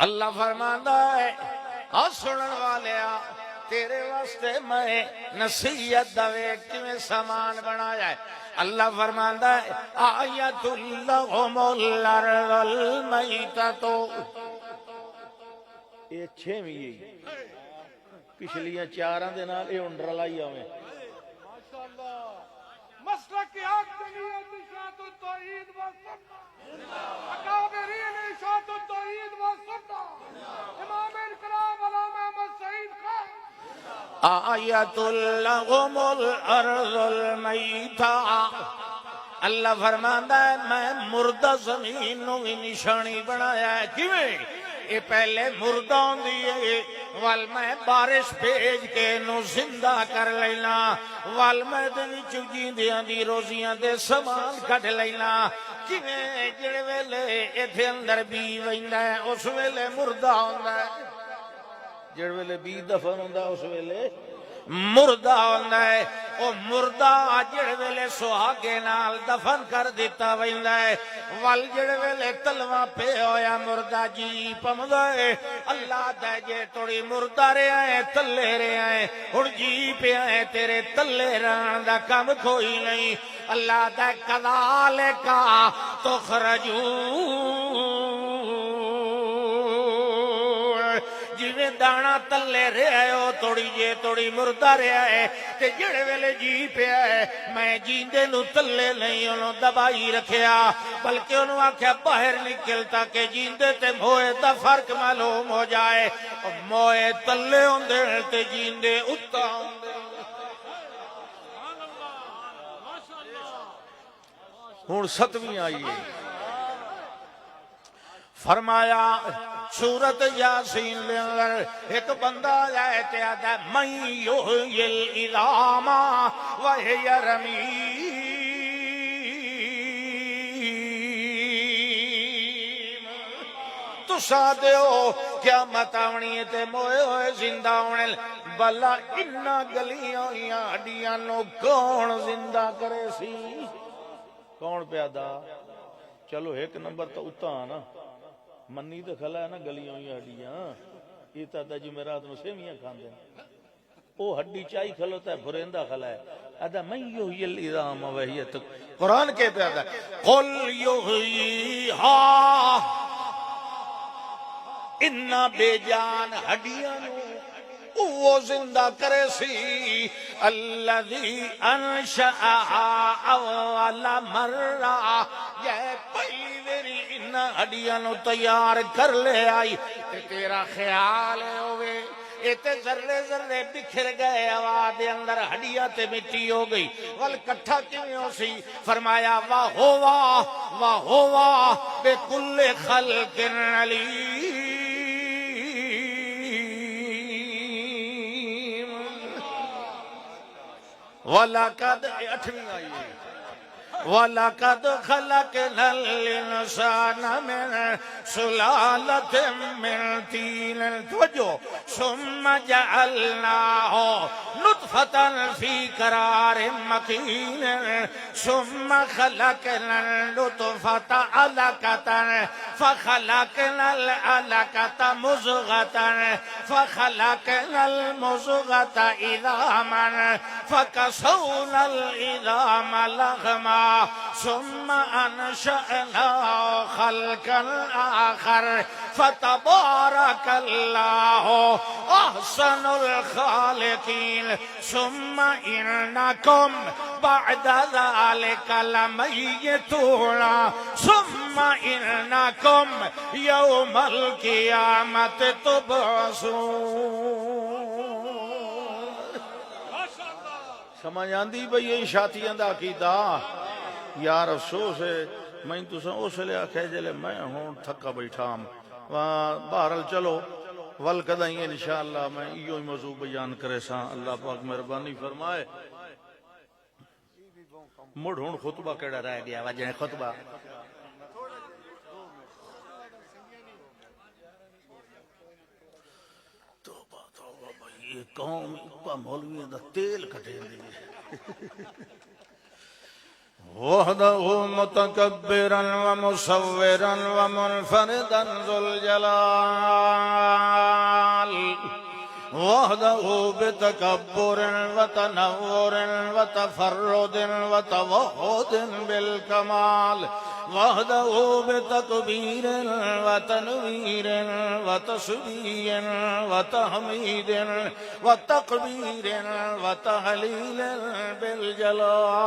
Speaker 1: اللہ فرماندہ ہے اور سنن والیا تیرے واسطے میں نصیحت دوے کیویں سامان بنایا ہے اللہ فرماندا ہے آیت لہم الارض المیتۃ یہ چھویں پچھلیاں چاراں دے نال اے ہن رلائی آویں ماشاءاللہ مسلک اکثریت اشاعت التوحید و سنت اکابرین اشاعت التوحید و سنت امام الکرام علامہ احمد سعید خان آیت لہم الارض المیتۃ اللہ فرماندا ہے میں مردہ زمین نو بھی نشانی بنایا ہے کیویں یہ پہلے مردہ ہوندی ہے وال میں بارش بھیج کے نو زندہ کر لینا وال میں دے وچ جیندیاں دی روزیاں دے سامان کڈ لینا کیویں جڑے ویلے ایتھے اندر بی ویندا ہے اس ویلے مردہ ہوندا ہے جڑ ویلے بی دفن ہوندا اس ویلے مردہ ہوندا ہے او مردہ جڑ ویلے سہاگے نال دفن کر دیتا ویندا ہے ول جڑ ویلے تلواں پہ ہویا مردہ جی پمدا ہے اللہ دے جے توڑی مردہ رہیا ہے تلے رہیا ہے ہن جی پیا ہے تیرے تلے رہن دا کم کوئی نہیں اللہ دے کذالک تخرجون جویں دانا تلے رہے ہو توڑی جے توڑی مردہ رہا ہے تے جڑے ویلے جی پیا ہے میں جیندے نو تلے نہیں انہوں دبائی رکھیا بلکہ انہوں آکھیا باہر نکل تاکہ جیندے تے موئے دا فرق معلوم ہو جائے موئے تلے ہوندے تے جیندے اتا ہوندے ہون ستویں آئیے فرمایا سورت یاسین لے اندر ایک بندہ آئے تے آدھا من یحیی العظام وہی رمیم تو سادے ہو کیا متاونی تے موئے ہوئے زندہ ہونے بلا انہا گلیاں یا ہڈیاں نو کون زندہ کرے سی کون پیادا چلو ایک نمبر تو اتا نا منی تو کھلا ہے نا گلیاں ہوئی ہڈیاں یہ تا جمعرات نو سیویاں کھاندے وہ ہڈی چائی کھلوتا ہے بھریندہ کھلا ہے ادا من یحیی العظام وہی قرآن کہتا ہے قل یحییھا انہا بے جان ہڈیاں وہ زندہ کرے سی الذی انشأہا اول مرہ یہ پہلی ویری انہا ہڈیاں تیار کر لے آئی تیرا خیال ہوئے ایتے ذرے ذرے بکھر گئے ہوا دے اندر ہڈیاں تے مٹی ہو گئی ول کٹھا کیوں ہو سی فرمایا واہ ہوا بے کل خلق علیم وَلَقَدْ 8ویں آئی وَلَقَدْ خَلَقْنَا الْإِنسَانَ مِنْ سُلَالَةٍ مِنْ طِينٍ توجہ ثُمَّ جَعَلْنَاهُ نُطْفَةً فِي قَرَارٍ مَكِينٍ ثُمَّ خَلَقْنَا النُّطْفَةَ عَلَقَةً فَخَلَقْنَا الْعَلَقَةَ مُضْغَةً فَخَلَقْنَا الْمُضْغَةَ عِظَامًا فَكَسَوْنَا الْعِظَامَ لَحْمًا ثم انشأناه خلقا آخر فتبارك الله احسن الخالقين ثم انكم بعد ذلك لميتون ثم انكم يوم القيامة تبعثون سمجھ آندی بھئی یہ شاتیاں دا عقیدہ یار افسوس ہے میں تساں اس لئے آکھے جلے میں ہوں تھکا بیٹھا ہم بہرحال چلو ول کدائیں انشاءاللہ میں ایو موضوع بیان کرے ساں اللہ پاک مہربانی فرمائے مڑ ہون خطبہ کیڑا رہ گیا وجہ خطبہ یہ قوم مولوی دا تیل کٹے دی وحدہ متکبرا ومصورا ومنفردا ذو الجلال وحدہ بتکبر وتنور وتفرد وتوحد بالکمال وحدہ بتکبیر وتنویر وتسبیح وتحمید وتقبیر وتحلیل بالجلال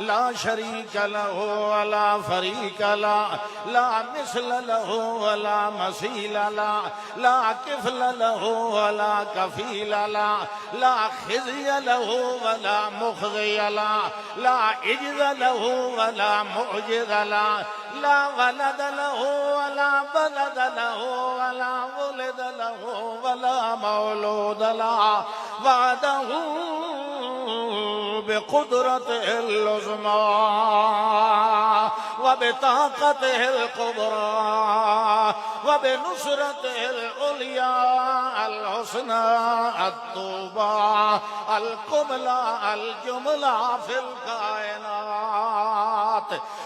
Speaker 1: لا شریک لہ ولا فریق لہ لا مثل لہ ولا مثیل لہ لا کفل لہ ولا کفیل لہ لا خزی لہ ولا مخزی لہ لا عجز لہ ولا معجز له لا ولد له ولا بلد له ولا ولد له ولا مولود له وعده بقدرته العظمى وبطاقته الكبرى وبنصرته العليا الحسنى الطوبى القبلى الجملى في الكائنات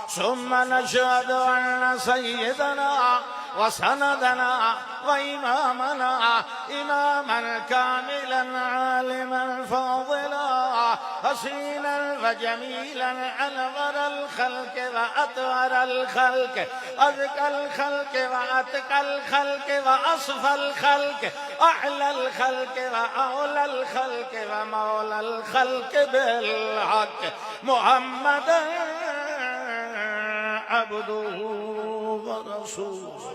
Speaker 1: ثم نشهد أن سيدنا وسندنا وإمامنا إماما كاملا عالما فاضلا حسينا وجميلا أنور الخلق وأطهر الخلق أذكى الخلق وأتقى الخلق وأصفى الخلق أعلى الخلق وأولى الخلق ومولى الخلق بالحق محمدا عبده ورسوله